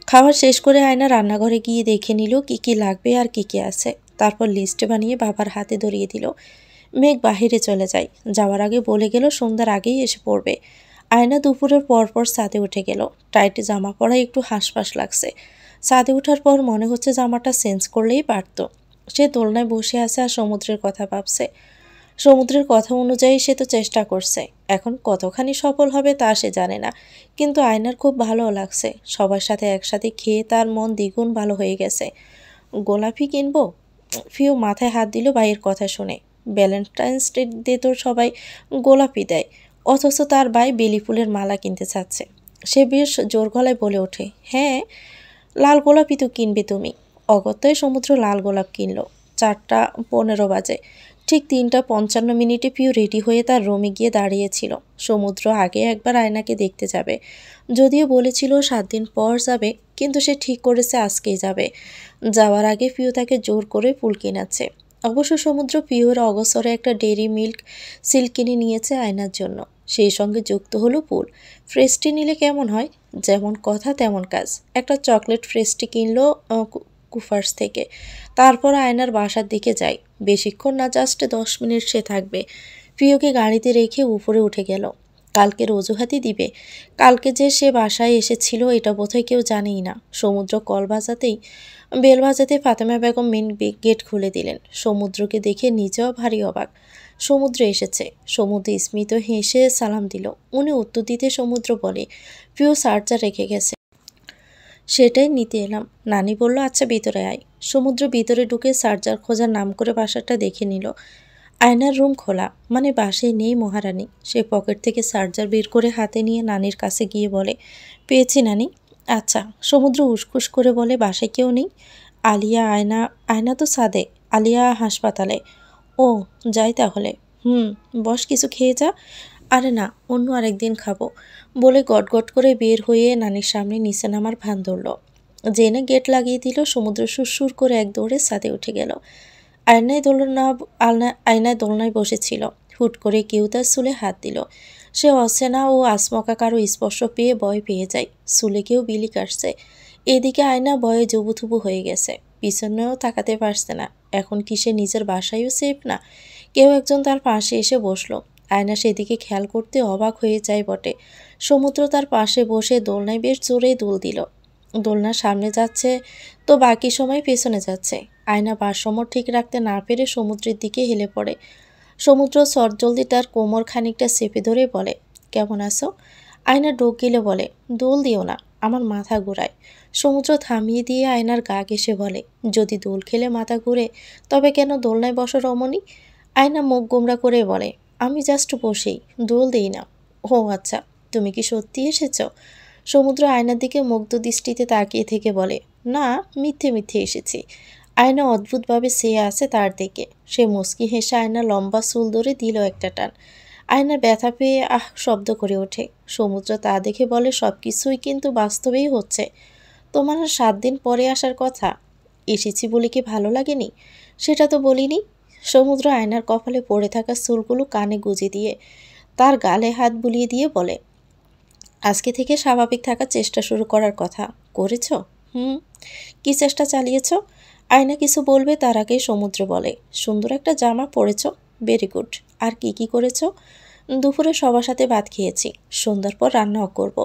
খাবার শেষ করে আয়না রান্নাঘরে গিয়ে দেখে নিল কি কি লাগবে আর কি কি আছে। তারপর লিস্ট বানিয়ে বাবার হাতে ধরিয়ে দিল। মেঘ বাহিরে চলে যায়। যাওয়ার আগে বলে গেল সন্ধ্যার আগেই এসে পড়বে। আয়না দুপুরের পরপর ছাদে উঠে গেল। টাইট জামা পরায় একটু হাঁসফাঁস লাগছে। ছাদে ওঠার পর মনে হচ্ছে জামাটা চেঞ্জ করলেই পারত। সে দোলনায় বসে আছে আর সমুদ্রের কথা ভাবছে। সমুদ্রের কথা অনুযায়ী সে তো চেষ্টা করছে। এখন কতখানি সফল হবে তা সে জানে না, কিন্তু আয়নার খুব ভালো লাগছে। সবার সাথে একসাথে খেয়ে তার মন দ্বিগুণ ভালো হয়ে গেছে। গোলাপি কিনবো? ফিও মাথায় হাত দিল ভাইয়ের কথা শুনে। ভ্যালেন্টাইন্স ডে তো সবাই গোলাপি দেয়, অথচ তার ভাই বেলি ফুলের মালা কিনতে চাচ্ছে। সে বেশ জোর গলায় বলে ওঠে, হ্যাঁ, লাল গোলাপই তো কিনবে তুমি। অগত্যই সমুদ্র লাল গোলাপ কিনল। 4টা 15 বাজে। ঠিক 3টা 55 পিউ রেডি হয়ে তার রুমে গিয়ে দাঁড়িয়েছিল। সমুদ্র আগে একবার আয়নাকে দেখতে যাবে। যদিও বলেছিল 7 দিন পর যাবে, কিন্তু সে ঠিক করেছে আজকেই যাবে। যাওয়ার আগে পিউ তাকে জোর করে ফুল কিনাচ্ছে। অবশ্য সমুদ্র পিউর অগসরে একটা ডেইরি মিল্ক সিল্ক কিনে নিয়েছে আয়নার জন্য। সেই সঙ্গে যুক্ত হলো ফুল। ফ্রেশটি নিলে কেমন হয়? যেমন কথা তেমন কাজ। একটা চকলেট ফ্রেশটি কিনলো কুফার্স থেকে। তারপর আয়নার বাসার দিকে যায়। বেশিক্ষণ না, জাস্ট 10 মিনিট সে থাকবে। প্রিয়কে গাড়িতে রেখে উপরে উঠে গেল। কালকের অজুহাতই দিবে। কালকে যে সে বাসায় এসেছিল এটা বোধহয় কেউ জানেই না। সমুদ্র বেল বাজাতে ফাতেমা বেগম মেন গেট খুলে দিলেন। সমুদ্রকে দেখে নিজেও ভারী অবাক। সমুদ্র এসেছে। সমুদ্র স্মিত হেসে সালাম দিল। উনি উত্তর দিতে সমুদ্র বলে, প্রিয় চার্জার রেখে গেছে, সেটাই নিতে এলাম। নানি বলল, আচ্ছা ভিতরে আয়। সমুদ্র ভিতরে ঢুকে চার্জার খোঁজার নাম করে বাসাটা দেখে নিল। আয়নার রুম খোলা, মানে বাসায় নেই মহারানী। সে পকেট থেকে চার্জার বের করে হাতে নিয়ে নানির কাছে গিয়ে বলে, পেয়েছি নানি। আচ্ছা। সমুদ্র উসখুস করে বলে, বাসায় কেউ নেই? আলিয়া, আয়না? আয়না তো ছাদে, আলিয়া হাসপাতালে। ও, যাই তাহলে। বস, কিছু খেয়ে যা। আরে না, অন্য আরেকদিন খাবো, বলে গটগট করে বের হয়ে নানির সামনে নিচে নামার ভান ধরল। জেনে গেট লাগিয়ে দিল। সমুদ্র সুরসুর করে এক দৌড়ে ছাদে উঠে গেল। আয়নায় দোলনায় বসেছিল। হুট করে কেউ তার চুলে হাত দিল। সে অচেনা ও আচমকা কারো স্পর্শ পেয়ে ভয় পেয়ে যায়। চুলে কেউ বিলি কাটছে। এদিকে আয়না ভয়ে জবুথুবু হয়ে গেছে। পিছনেও তাকাতে পারছে না। এখন কি সে নিজের বাসায়ও সেফ না? কেউ একজন তার পাশে এসে বসলো। আয়না সেদিকে খেয়াল করতে অবাক হয়ে যায় বটে। সমুদ্র তার পাশে বসে দোলনায় বেশ জোরেই দোল দিল। দোলনার সামনে যাচ্ছে তো বাকি সময় পেছনে যাচ্ছে। আয়না ভারসাম্য ঠিক রাখতে না পেরে সমুদ্রের দিকে হেলে পড়ে। সমুদ্র চটজলদি তার কোমর খানিকটা চেপে ধরে বলে, কেমন আছো? আয়না ডোক গিলে বলে, দোল দিও না, আমার মাথা ঘোরায়। সমুদ্র থামিয়ে দিয়ে আয়নার গা ঘেঁষে বলে, যদি দোল খেলে মাথা ঘুরে তবে কেন দোলনায় বসো রমণী? আয়না মুখ গোমরা করে বলে, আমি জাস্ট বসেই, দোল দেই না। ও আচ্ছা, তুমি কি সত্যি এসেছো? সমুদ্র আয়নার দিকে মুগ্ধ দৃষ্টিতে তাকিয়ে থেকে বলে, না, মিথ্যে মিথ্যে এসেছি। আয়না অদ্ভুতভাবে চেয়ে আছে তার দিকে। সে মুচকি হেসে আয়না লম্বা চুল ধরে দিল একটা টান। আয়নার ব্যথা পেয়ে আহ শব্দ করে ওঠে। সমুদ্র তা দেখে বলে, সব কিছুই কিন্তু বাস্তবেই হচ্ছে। তোমার 7 দিন পরে আসার কথা। এসেছি বলে কি ভালো লাগেনি? সেটা তো বলিনি। সমুদ্র আয়নার কপালে পড়ে থাকা চুলগুলো কানে গুজে দিয়ে তার গালে হাত বুলিয়ে দিয়ে বলে, আজকে থেকে স্বাভাবিক থাকার চেষ্টা শুরু করার কথা করেছ? কি চেষ্টা চালিয়েছ? আয়না কিছু বলবে তার আগেই সমুদ্র বলে, সুন্দর একটা জামা পরেছ, ভেরি গুড। আর কি কি করেছ? দুপুরে সবার সাথে ভাত খেয়েছি, সন্ধ্যার পর রান্নাও করব।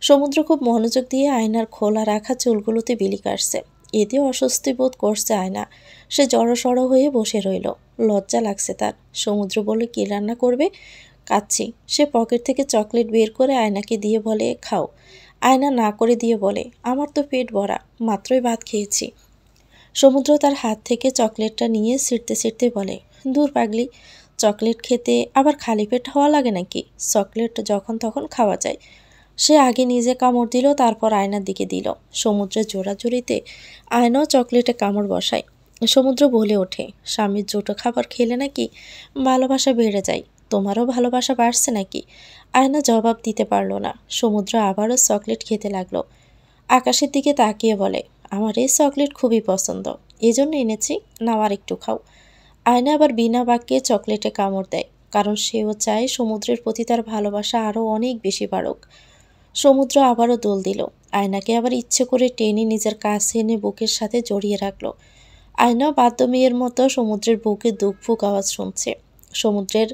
সমুদ্র খুব মনোযোগ দিয়ে আয়নার খোলা রাখা চুলগুলোতে বিলি কাটছে। এতে অস্বস্তি বোধ করছে আয়না। সে জড়সড় হয়ে বসে রইল। লজ্জা লাগছে তার। সমুদ্র বলে, কি রান্না করবে? কাচ্ছি। সে পকেট থেকে চকলেট বের করে আয়নাকে দিয়ে বলে, খাও। আয়না না করে দিয়ে বলে, আমার তো পেট ভরা, মাত্রই ভাত খেয়েছি। সমুদ্র তার হাত থেকে চকলেটটা নিয়ে ছিঁড়তে ছিঁড়তে বলে, দূর পাগলি, চকলেট খেতে আবার খালি পেট হওয়া লাগে নাকি? চকলেট যখন তখন খাওয়া যায়। সে আগে নিজে কামড় দিল, তারপর আয়নার দিকে দিল। সমুদ্রের জোড়াজুড়িতে আয়নাও চকলেটে কামড় বসায়। সমুদ্র বলে ওঠে, স্বামীর জুটো খাবার খেলে নাকি ভালোবাসা বেড়ে যায়? তোমারও ভালোবাসা বাড়ছে নাকি? আয়না জবাব দিতে পারল না। সমুদ্র আবারও চকলেট খেতে লাগলো। আকাশের দিকে তাকিয়ে বলে, আমার এই চকলেট খুবই পছন্দ, এজন্য এনেছি, নাও আর একটু খাও। আয়না আবার বিনা বাক্যে চকলেটে কামড় দেয়, কারণ সেও চায় সমুদ্রের প্রতি তার ভালোবাসা আরও অনেক বেশি বাড়ুক। সমুদ্র আবারও দোল দিল। আয়নাকে আবার ইচ্ছে করে টেনে নিজের কাছে এনে বুকের সাথে জড়িয়ে রাখলো। আয়নাও বাধ্য মেয়ের মতো সমুদ্রের বুকে দুঃখভুক আওয়াজ শুনছে। সমুদ্রের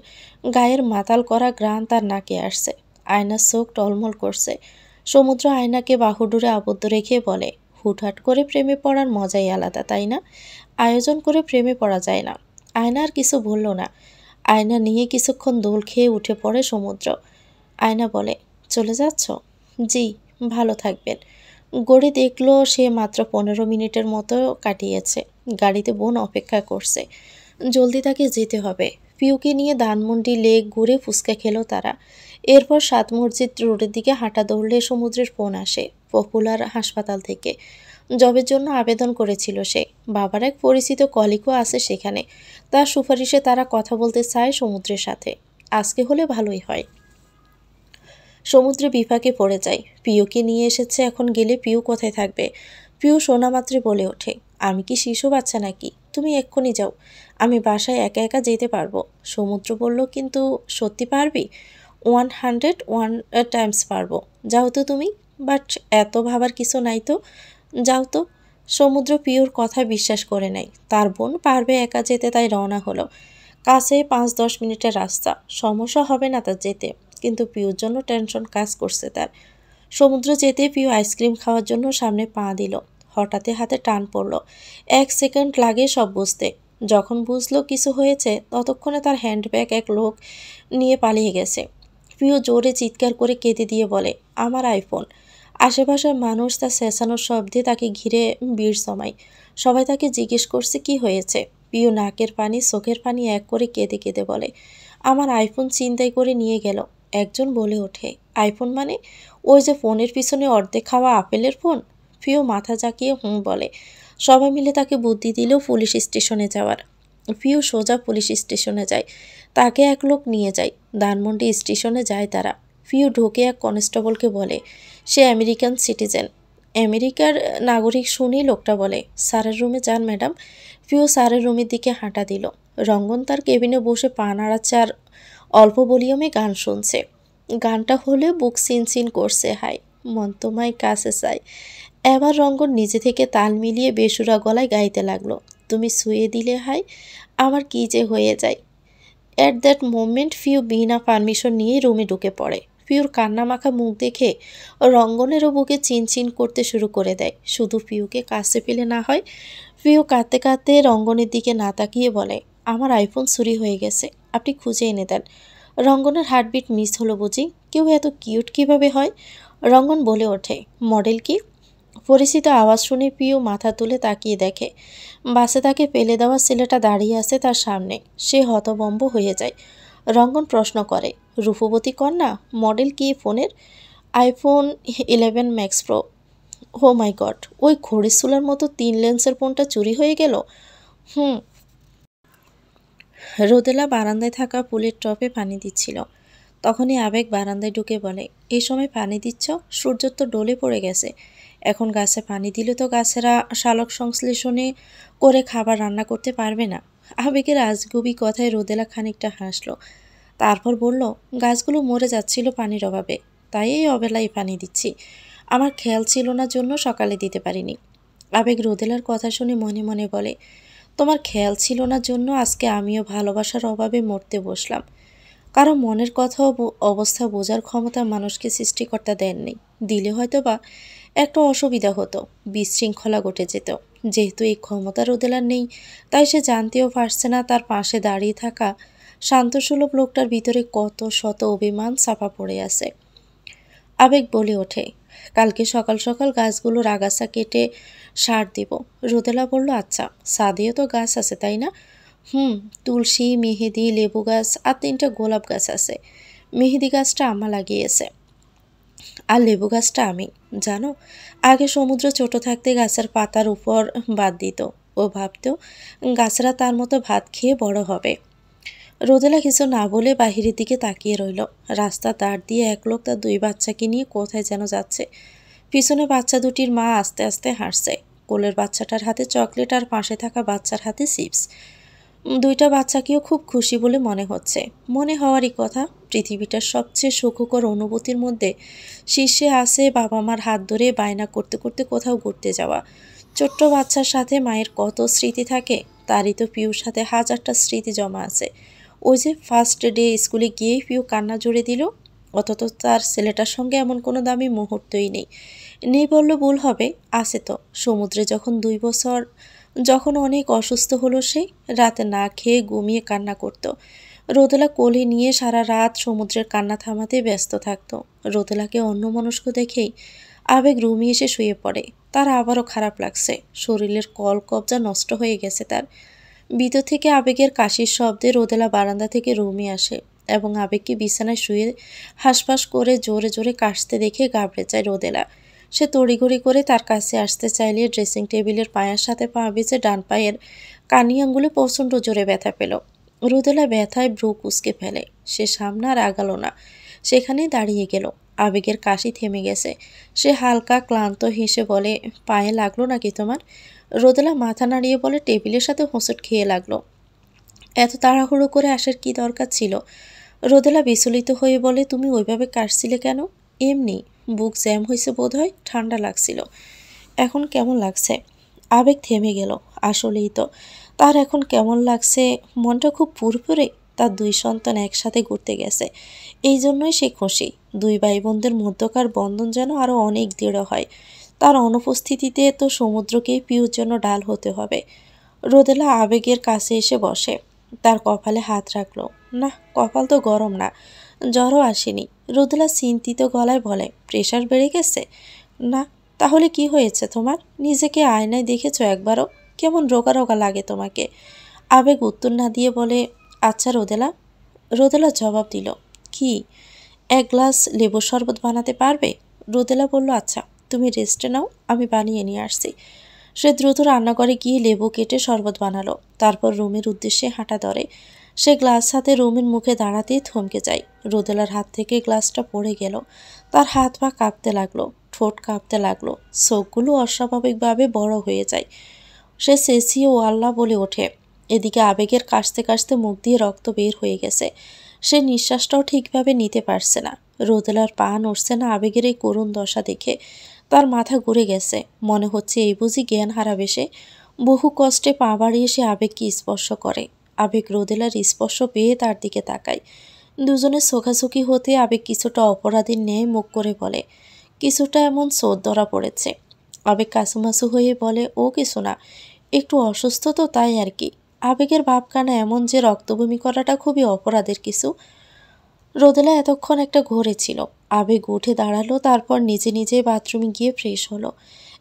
গায়ের মাতাল করা ঘ্রাণ তার নাকে আসছে। আয়নার চোখ টলমল করছে। সমুদ্র আয়নাকে বাহুডোরে আবদ্ধ রেখে বলে, হুটহাট করে প্রেমে পড়ার মজাই আলাদা, তাই না? আয়োজন করে প্রেমে পড়া যায় না। আয়না আর কিছু বলল না। আয়না নিয়ে কিছুক্ষণ দোল খেয়ে উঠে পড়ে সমুদ্র। আয়না বলে, চলে যাচ্ছ? জি, ভালো থাকবেন। গড়ে দেখলো সে মাত্র 15 মিনিটের মতো কাটিয়েছে। গাড়িতে বোন অপেক্ষা করছে। জলদি তাকে যেতে হবে। পিউকে নিয়ে ধানমন্ডি লেক ঘুরে ফুচকা খেলো তারা। এরপর 7 মসজিদ রোডের দিকে হাঁটা ধরলে সমুদ্রের ফোন আসে পপুলার হাসপাতাল থেকে। জবের জন্য আবেদন করেছিল সে। বাবার এক পরিচিত কলিগও আছে সেখানে। তার সুপারিশে তারা কথা বলতে চায় সমুদ্রের সাথে। আজকে হলে ভালোই হয়। সমুদ্রে বিপাকে পড়ে যায়। পিউকে নিয়ে এসেছে, এখন গেলে পিউ কোথায় থাকবে? পিউ শোনা মাত্রে বলে ওঠে, আমি কি শিশু বাচ্চা নাকি? তুমি এক্ষুনি যাও, আমি বাসায় একা একা যেতে পারবো। সমুদ্র বলল, কিন্তু সত্যি পারবি? 101 টাইমস পারবো। যাও তো তুমি। বাট এত ভাবার কিছু নাই তো, যাও তো। সমুদ্র পিওর কথা বিশ্বাস করে নাই। তার বোন পারবে একা যেতে, তাই রওনা হলো। কাছে 5-10 মিনিটের রাস্তা, সমস্যা হবে না তার যেতে। কিন্তু পিওর জন্য টেনশন কাজ করছে তার। সমুদ্র যেতে পিউ আইসক্রিম খাওয়ার জন্য সামনে পা দিল। হঠাৎই হাতে টান পড়ল। 1 সেকেন্ড লাগে সব বুঝতে। যখন বুঝলো কিছু হয়েছে, ততক্ষণে তার হ্যান্ডব্যাগ এক লোক নিয়ে পালিয়ে গেছে। পিউ জোরে চিৎকার করে কেঁদে দিয়ে বলে, আমার আইফোন। আশেপাশের মানুষ তার চেঁচানোর শব্দে তাকে ঘিরে ভিড় জমায়। সবাই তাকে জিজ্ঞেস করছে কি হয়েছে। পিউ নাকের পানি চোখের পানি এক করে কেঁদে কেঁদে বলে, আমার আইফোন ছিনতাই করে নিয়ে গেল। একজন বলে ওঠে, আইফোন মানে? ওই যে ফোনের পিছনে অর্ধেক খাওয়া আপেলের ফোন। পিউ মাথা জাকিয়ে হুঁ বলে। সবাই মিলে তাকে বুদ্ধি দিল পুলিশ স্টেশনে যাওয়ার। পিউ সোজা পুলিশ স্টেশনে যায়। তাকে এক লোক নিয়ে যায়। ধানমন্ডি স্টেশনে যায় তারা। পিউ ঢুকে এক কনস্টেবলকে বলে, সে আমেরিকান সিটিজেন, আমেরিকার নাগরিক। শুনেই লোকটা বলে, স্যারের রুমে যান ম্যাডাম। পিউ স্যারের রুমের দিকে হাঁটা দিল। রঙ্গন তার কেবিনে বসে পা নাড়াচ্ছে আর অল্প ভলিউমে গান শুনছে। গানটা হলে বুক সিনসিন করছে, হাই মন তোমায় কাছে চাই। এবার রঙ্গন নিজে থেকে তাল মিলিয়ে বেসুরা গলায় গাইতে লাগলো, তুমি শুয়ে দিলে হাই আমার কি যে হয়ে যায়। At that moment few Veena permission নিয়ে রুমে ঢুকে পড়ে। পিউর কান্নামাখা মুখ দেখে রঙ্গনেরও বুকে চিনচিন করতে শুরু করে দেয়। শুধু পিউকে কাছে পেলে না হয়। পিউ কাঁদতে কাঁদতে রঙ্গনের দিকে না তাকিয়ে বলে, আমার আইফোন চুরি হয়ে গেছে, আপনি খুঁজে এনে দেন। রঙ্গনের হার্টবিট মিস হলো বুঝি। কেউ এত কিউট কিভাবে হয়? রঙ্গন বলে ওঠে, মডেল কি? পরিচিত আওয়াজ শুনে পিউ মাথা তুলে তাকিয়ে দেখে বাসে তাকে ফেলে দেওয়া ছেলেটা দাঁড়িয়ে আছে তার সামনে। সে হতভম্ব হয়ে যায়। রঙ্গন প্রশ্ন করে, রূপবতী কন্যা, মডেল কি ফোনের? IPhone 11 max pro. Oh my God, ওই ঘড়ির চুলার মতো 3 লেন্সের ফোনটা চুরি হয়ে গেল। হুম। রোদেলা বারান্দায় থাকা ফুলের টবে পানি দিচ্ছিল। তখনই আবেগ বারান্দায় ঢুকে বলে, এই সময় পানি দিচ্ছ? সূর্য তো ডলে পড়ে গেছে। এখন গাছে পানি দিলে তো গাছেরা শালক সংশ্লেষণে করে খাবার রান্না করতে পারবে না। আবেগের আজগুবি কথায় রোদেলা খানিকটা হাসলো। তারপর বলল, গাছগুলো মরে যাচ্ছিল পানির অভাবে, তাই এই অবেলায় পানি দিচ্ছি। আমার খেয়াল ছিল না জন্য সকালে দিতে পারিনি। আবেগ রোদেলার কথা শুনে মনে মনে বলে, তোমার খেয়াল ছিল না জন্য আজকে আমিও ভালোবাসার অভাবে মরতে বসলাম। কারো মনের কথা অবস্থা বোঝার ক্ষমতা মানুষকে সৃষ্টিকর্তা দেননি। দিলে হয়তো বা একটা অসুবিধা হতো, বিশৃঙ্খলা ঘটে যেত। যেহেতু এই ক্ষমতা রোদেলার নেই, তাই সে জানতেও পারছে না তার পাশে দাঁড়িয়ে থাকা শান্তসুলভ লোকটার ভিতরে কত শত অভিমান চাপা পড়ে আছে। আবেগ বলে ওঠে, কালকে সকাল সকাল গাছগুলোর আগাছা কেটে সার দিব। রোদেলা বলল, আচ্ছা, ছাদেও তো গাছ আছে তাই না? তুলসী, মেহেদি, লেবু গাছ আর 3টা গোলাপ গাছ আছে। মেহেদি গাছটা আম্মা লাগিয়েছে আর লেবু গাছটা আমি। জানো, আগে সমুদ্র ছোট থাকতে গাছের পাতার উপর বাদ দিত। ও ভাবতো গাছরা তার মতো ভাত খেয়ে বড় হবে। রোদেলা কিছু না বলে বাহিরের দিকে তাকিয়ে রইল। রাস্তার ধার দিয়ে এক লোক তার 2 বাচ্চাকে নিয়ে কোথায় যেন যাচ্ছে। পিছনে বাচ্চা দুটির মা আস্তে আস্তে হাসছে। কোলের বাচ্চাটার হাতে চকলেট আর পাশে থাকা বাচ্চার হাতে চিপস। 2টা বাচ্চাকেও খুব খুশি বলে মনে হচ্ছে। মনে হওয়ারই কথা। পৃথিবীটার সবচেয়ে সুখকর অনুভূতির মধ্যে শীর্ষে আছে বাবা মার হাত ধরে বায়না করতে করতে কোথাও ঘুরতে যাওয়া। ছোট্ট বাচ্চার সাথে মায়ের কত স্মৃতি থাকে, তারই তো পিউর সাথে হাজারটা স্মৃতি জমা আছে। ওই যে ফার্স্ট ডে স্কুলে গিয়েই পিউ কান্না জুড়ে দিল। অথচ তার ছেলেটার সঙ্গে এমন কোনো দামি মুহূর্তই নেই। নেই বললে ভুল হবে, আছে তো। সমুদ্রে যখন 2 বছর, যখন অনেক অসুস্থ হলো সে, রাতে না খেয়ে ঘুমিয়ে কান্না করত। রোদেলা কোলে নিয়ে সারা রাত সমুদ্রের কান্না থামাতে ব্যস্ত থাকতো। রোদেলাকে অন্যমনস্ক দেখেই আবেগ রুমে এসে শুয়ে পড়ে। তার আবারও খারাপ লাগছে। শরীরের কল কবজা নষ্ট হয়ে গেছে তার। ভিতর থেকে আবেগের কাশির শব্দে রোদেলা বারান্দা থেকে রুমে আসে এবং আবেগকে বিছানায় শুয়ে হাঁসফাঁস করে জোরে জোরে কাশতে দেখে ঘাবড়ে যায় রোদেলা। সে তড়িঘড়ি করে তার কাছে আসতে চাইলে ড্রেসিং টেবিলের পায়ের সাথে পা বেঁচে ডান পায়ের কানি আঙ্গুলে প্রচণ্ড জোরে ব্যথা পেল। রোদেলা ব্যথায় ভ্রু কুঁচকে ফেলে। সে সামনে আর আগালো না, সেখানেই দাঁড়িয়ে গেল। আবেগের কাশি থেমে গেছে। সে হালকা ক্লান্ত হেসে বলে, পায়ে লাগলো নাকি তোমার? রোদেলা মাথা নাড়িয়ে বলে, টেবিলের সাথে হোঁচট খেয়ে লাগলো। এত তাড়াহুড়ো করে আসার কি দরকার ছিল? রোদেলা বিচলিত হয়ে বলে, তুমি ওইভাবে কাশছিলে কেন? এমনি, বুক জ্যাম হয়েছে বোধহয়, ঠান্ডা লাগছিল। এখন কেমন লাগছে? আবেগ থেমে গেল। আসলেই তো, তার এখন কেমন লাগছে, মনটা খুব ফুরফুরে। তার 2 সন্তান একসাথে ঘুরতে গেছে, এই জন্যই সে খুশি। 2 ভাই বোনদের মধ্যকার বন্ধন যেন আরও অনেক দৃঢ় হয়। তার অনুপস্থিতিতে তো সমুদ্রকেই পিউর জন্য ডাল হতে হবে। রোদেলা আবেগের কাছে এসে বসে, তার কপালে হাত রাখলো। না, কপাল তো গরম না, জ্বরও আসেনি। রোদেলা চিন্তিত গলায় বলে, প্রেশার বেড়ে গেছে? না। তাহলে কি হয়েছে তোমার? নিজেকে আয়নায় দেখেছো একবারও? কেমন রোগা রোগা লাগে তোমাকে? আবেগ উত্তর না দিয়ে বলে, আচ্ছা রোদেলা। রোদেলা জবাব দিল, কি? 1 গ্লাস লেবুর শরবত বানাতে পারবে? রোদেলা বলল, আচ্ছা তুমি রেস্টে নাও, আমি বানিয়ে নিয়ে আসছি। সে দ্রুত রান্নাঘরে গিয়ে লেবু কেটে শরবত বানালো। তারপর রুমের উদ্দেশ্যে হাঁটা ধরে। সে গ্লাস হাতে রুমের মুখে দাঁড়াতেই থমকে যায়। রোদেলার হাত থেকে গ্লাসটা পড়ে গেল। তার হাত পা কাঁপতে লাগলো, ঠোঁট কাঁপতে লাগলো, চোখগুলো অস্বাভাবিকভাবে বড় হয়ে যায়। সে চেঁচিয়ে ও আল্লাহ বলে ওঠে। এদিকে আবেগের কাশতে কাশতে মুখ দিয়ে রক্ত বের হয়ে গেছে। সে নিঃশ্বাসটাও ঠিকভাবে নিতে পারছে না। রোদেলার পা নড়ছে না আবেগের এই করুণ দশা দেখে। তার মাথা ঘুরে গেছে, মনে হচ্ছে এই বুঝি জ্ঞান হারাবে সে। বহু কষ্টে পা বাড়িয়ে সে আবেগকে স্পর্শ করে। আবেগ রোদেলার স্পর্শ পেয়ে তার দিকে তাকায়। দুজনের চোখাচোখি হতে আবেগ কিছুটা অপরাধীর ন্যায় মুখ করে বলে, কিছুটা এমন চোর ধরা পড়েছে। আবেগ কাছুমাছু হয়ে বলে, ও কিছু না, একটু অসুস্থ তো তাই আর কি। আবেগের ভাবখানা এমন যে রক্তবমি করাটা খুবই অপরাধের কিছু। রোদেলা এতক্ষণ একটা ঘরে ছিল। আবেগ উঠে দাঁড়ালো, তারপর নিজে নিজে বাথরুমে গিয়ে ফ্রেশ হলো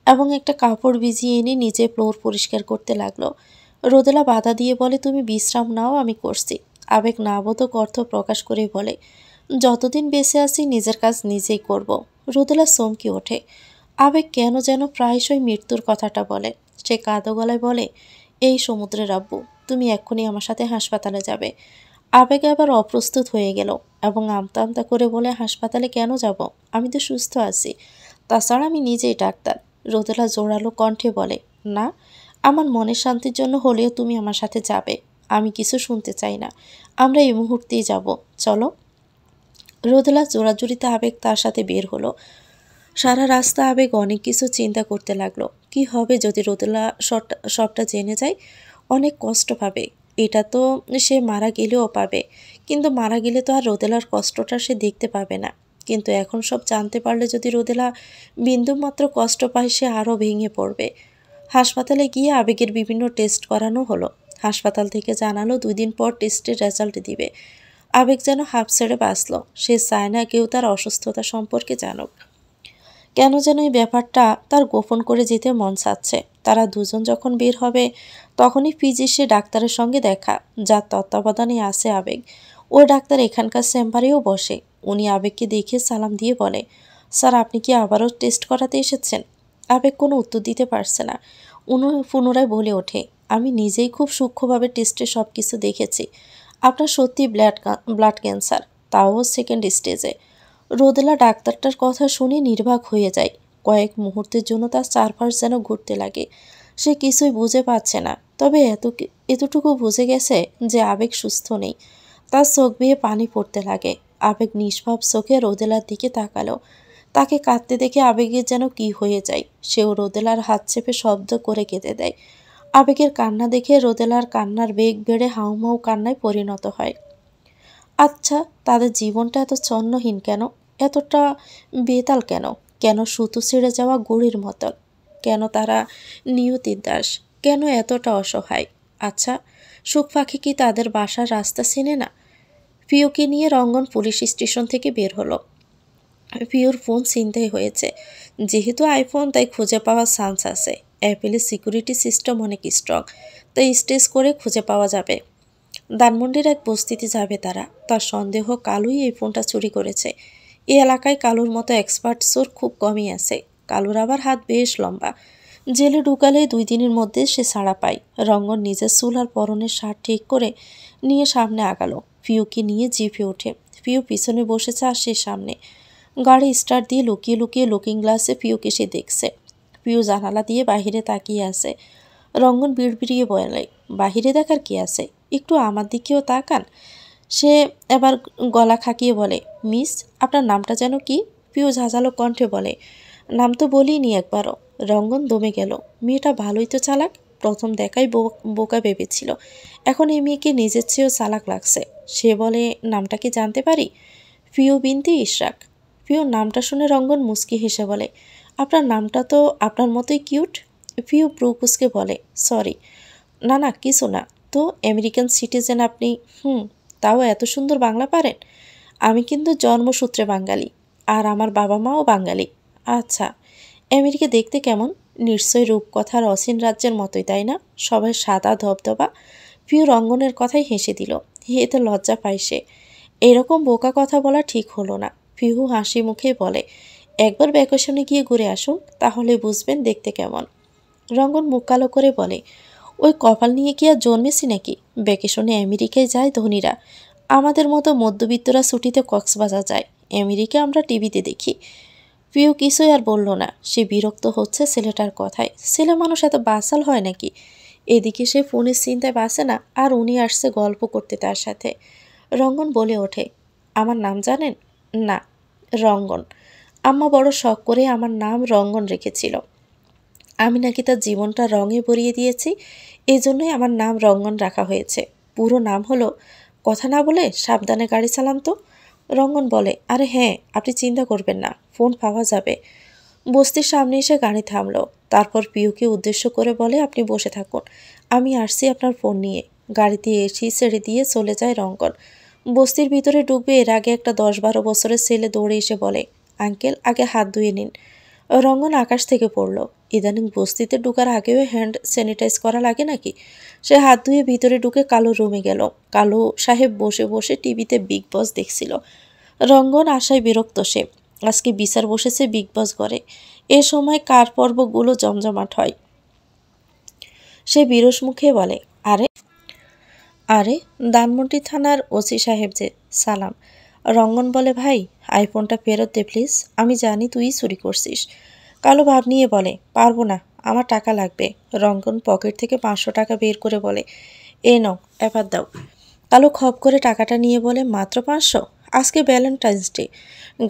এবং একটা কাপড় ভিজিয়ে এনে নিজে ফ্লোর পরিষ্কার করতে লাগলো। রোদেলা বাধা দিয়ে বলে, তুমি বিশ্রাম নাও, আমি করছি। আবেগ নাবোধক অর্থ প্রকাশ করে বলে, যতদিন বেঁচে আছি নিজের কাজ নিজেই করব। রোদেলা চমকে ওঠে। আবেগ কেন যেন প্রায়শই মৃত্যুর কথাটা বলে। সে কাঁদো গলায় বলে, এই সমুদ্রের আব্বু, তুমি এক্ষুনি আমার সাথে হাসপাতালে যাবে। আবেগ আবার অপ্রস্তুত হয়ে গেল এবং আমতা আমতা করে বলে, হাসপাতালে কেন যাব? আমি তো সুস্থ আছি, তাছাড়া আমি নিজেই ডাক্তার। রোদেলা জোরালো কণ্ঠে বলে, না, আমার মনের শান্তির জন্য হলেও তুমি আমার সাথে যাবে। আমি কিছু শুনতে চাই না, আমরা এই মুহূর্তেই যাব, চলো। রোদেলা জোরাজুরিতে আবেগ তার সাথে বের হলো। সারা রাস্তা আবেগ অনেক কিছু চিন্তা করতে লাগলো। কি হবে যদি রোদেলা সবটা জেনে যায়? অনেক কষ্ট পাবে। এটা তো সে মারা গেলেও পাবে, কিন্তু মারা গেলে তো আর রোদেলার কষ্টটা সে দেখতে পাবে না। কিন্তু এখন সব জানতে পারলে যদি রোদেলা বিন্দুমাত্র কষ্ট পায়, সে আরও ভেঙে পড়বে। হাসপাতালে গিয়ে আবেগের বিভিন্ন টেস্ট করানো হলো। হাসপাতাল থেকে জানালো 2 দিন পর টেস্টের রেজাল্ট দিবে। আবেগ যেন হাঁপ ছেড়ে বাঁচল। সে চায় না কেউ তার অসুস্থতা সম্পর্কে জানুক। কেন যেন এই ব্যাপারটা তার গোপন করে যেতে মন চাচ্ছে। তারা দুজন যখন বের হবে, তখনই ফিজিশিয়ান ডাক্তারের সঙ্গে দেখা, যার তত্ত্বাবধানে আছে আবেগ। ওই ডাক্তার এখানকার চেম্বারেও বসে। উনি আবেগকে দেখে সালাম দিয়ে বলে, স্যার আপনি কি আবারও টেস্ট করাতে এসেছেন? আবেগ কোনো উত্তর দিতে পারছে না। উনি পুনরায় বলে ওঠে, আমি নিজেই খুব সূক্ষ্মভাবে টেস্টে সব কিছু দেখেছি। আপনার সত্যি ব্লাড ক্যান্সার, তাও 2nd স্টেজে। রোদেলা ডাক্তারটার কথা শুনে নির্বাক হয়ে যায়। কয়েক মুহূর্তের জন্য তার চারপাশ যেন ঘুরতে লাগে। সে কিছুই বুঝে পাচ্ছে না, তবে এতটুকু বুঝে গেছে যে আবেগ সুস্থ নেই। তার চোখ বেয়ে পানি পড়তে লাগে। আবেগ নিষ্পাপ চোখে রোদেলার দিকে তাকালো। তাকে কাঁদতে দেখে আবেগের যেন কি হয়ে যায়। সেও রোদেলার হাত চেপে শব্দ করে কেঁদে দেয়। আবেগের কান্না দেখে রোদেলার কান্নার বেগ বেড়ে হাউমাউ কান্নায় পরিণত হয়। আচ্ছা, তাদের জীবনটা এত ছন্নহীন কেন? এতটা বেতাল কেন? কেন সুতো ছিঁড়ে যাওয়া গুড়ির মতন? কেন তারা নিয়তির দাস? কেন এতটা অসহায়? আচ্ছা, সুখ পাখি কি তাদের বাসার রাস্তা চেনে না? পিওকে নিয়ে রঙ্গন পুলিশ স্টেশন থেকে বের হলো। পিওর ফোন ছিনতাই হয়েছে। যেহেতু আইফোন, তাই খুঁজে পাওয়ার চান্স আছে। অ্যাপেলের সিকিউরিটি সিস্টেম অনেক স্ট্রং, তাই স্টেজ করে খুঁজে পাওয়া যাবে। ধানমন্ডির এক বস্তিতে যাবে তারা। তার সন্দেহ কালুই এই ফোনটা চুরি করেছে। এই এলাকায় কালুর মতো এক্সপার্ট চোর খুব কমই আছে। কালুর আবার হাত বেশ লম্বা। জেলে ঢুকালে 2 দিনের মধ্যে সে ছাড়া পায়। রঙ্গন নিজের চুল আর পরনের শার্ট ঠিক করে নিয়ে সামনে আগালো। পিউকে নিয়ে জিপে ওঠে। পিউ পিছনে বসেছে আর সে সামনে। গাড়ি স্টার্ট দিয়ে লুকিয়ে লুকিয়ে লুকিং গ্লাসে পিউকে সে দেখছে। পিউ জানালা দিয়ে বাহিরে তাকিয়ে আছে। রঙ্গন বিড়বিড়িয়ে বলে, বাহিরে দেখার কি আছে, একটু আমার দিকেও তাকান। সে এবার গলা খাকিয়ে বলে, মিস, আপনার নামটা যেন কি? পিউ ঝাঁঝালো কণ্ঠে বলে, নাম তো বলিনি একবারও। রঙ্গন দমে গেল। মেয়েটা ভালোই তো চালাক। প্রথম দেখাই বোকা ভেবেছিল, এখন এই মেয়েকে নিজের চেয়েও চালাক লাগছে। সে বলে, নামটা কি জানতে পারি? পিউ বিনতি ইশরাক। পিউ নামটা শুনে রঙ্গন মুচকি হেসে বলে, আপনার নামটা তো আপনার মতোই কিউট। পিউ ব্রু কুচকে বলে, সরি। না না, কিছু না। তো আমেরিকান সিটিজেন আপনি? তাও এত সুন্দর বাংলা পারেন। আমি কিন্তু জন্মসূত্রে বাঙালি, আর আমার বাবা মাও বাঙালি। আচ্ছা, আমেরিকা দেখতে কেমন? নিশ্চয়ই রূপকথার অসীন রাজ্যের মতোই, তাই না? সবাই সাদা ধবধবা। প্রিয় রঙ্গনের কথাই হেসে দিল। এতে লজ্জা পায় সে। এরকম বোকা কথা বলা ঠিক হলো না। পিহু হাসি মুখে বলে, একবার ভ্যাকেশনে গিয়ে ঘুরে আসুন, তাহলে বুঝবেন দেখতে কেমন। রঙ্গন মুখ কালো করে বলে, ওই কপাল নিয়ে কি আর জন্মেছি নাকি? ভ্যাকেশনে আমেরিকায় যায় ধনীরা, আমাদের মতো মধ্যবিত্তরা ছুটিতে কক্সবাজার যায়। আমেরিকা আমরা টিভিতে দেখি। প্রিয় কিছুই আর বলল না। সে বিরক্ত হচ্ছে ছেলেটার কথায়। ছেলে মানুষ এত বাসাল হয় নাকি? এদিকে সে ফোনের চিন্তায় বাসে না, আর উনি আসছে গল্প করতে তার সাথে। রঙ্গন বলে ওঠে, আমার নাম জানেন? না। রঙ্গন। আম্মা বড় শখ করে আমার নাম রঙ্গন রেখেছিল। আমি নাকি তার জীবনটা রঙে ভরিয়ে দিয়েছি, এই জন্যই আমার নাম রঙ্গন রাখা হয়েছে। পুরো নাম হলো, কথা না বলে সাবধানে গাড়ি চালান তো। রঙ্গন বলে, আরে হ্যাঁ, আপনি চিন্তা করবেন না, ফোন পাওয়া যাবে। বস্তির সামনে এসে গাড়ি থামলো। তারপর পিউকে উদ্দেশ্য করে বলে, আপনি বসে থাকুন, আমি আসছি আপনার ফোন নিয়ে। গাড়িতে এসি ছেড়ে দিয়ে চলে যায় রঙ্গন। বস্তির ভিতরে ঢুকবে এর আগে একটা 10-12 বছরের ছেলে দৌড়ে এসে বলে, আঙ্কেল আগে হাত ধুয়ে নিন। রঙ্গন আকাশ থেকে পড়ল। ইদানিং বস্তিতে ঢুকার আগেও হ্যান্ড স্যানিটাইজ করা লাগে নাকি? সে হাত ধুয়ে ভিতরে ঢুকে কালো রুমে গেল। কালো সাহেব বসে বসে টিভিতে বিগ বস দেখছিল। রঙ্গন আশায় বিরক্ত সে। আজকে বিচার বসেছে বিগ বস ঘরে। এ সময় কার পর্বগুলো জমজমাট হয়। সে বিরস মুখে বলে, আরে আরে ধানমন্ডি থানার ওসি সাহেব যে, সালাম। রঙ্গন বলে, ভাই আইফোনটা ফেরত দে প্লিজ, আমি জানি তুই চুরি করছিস। কালো ভাব নিয়ে বলে, পারবো না, আমার টাকা লাগবে। রঙ্গন পকেট থেকে 500 টাকা বের করে বলে, এ নাও, এবার দাও। কালো খপ করে টাকাটা নিয়ে বলে, মাত্র 500? আজকে ভ্যালেন্টাইন্স ডে,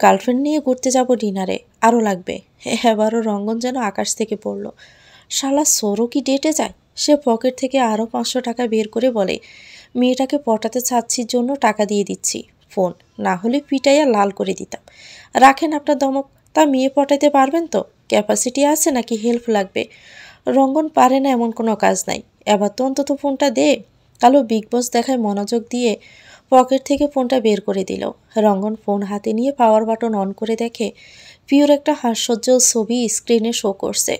গার্লফ্রেন্ড নিয়ে ঘুরতে যাব ডিনারে, আরও লাগবে। এবারও রঙ্গন যেন আকাশ থেকে পড়ল। শালা সরো কি ডেটে যায়? সে পকেট থেকে আরও 500 টাকা বের করে বলে, মেয়েটাকে পটাতে চাচ্ছির জন্য টাকা দিয়ে দিচ্ছি, ফোন না হলে পিটাইয়া লাল করে দিতাম। রাখেন আপনার দমক। তা মেয়ে পটাইতে পারবেন তো? ক্যাপাসিটি আছে নাকি হেল্প লাগবে? রঙ্গন পারে না এমন কোনো কাজ নাই, এবার তো অন্তত ফোনটা দে। কালো বিগ বস দেখায় মনোযোগ দিয়ে পকেট থেকে ফোনটা বের করে দিল। রঙ্গন ফোন হাতে নিয়ে পাওয়ার বাটন অন করে দেখে পিওর একটা হাস্যোজ্জ্বল ছবি স্ক্রিনে শো করছে।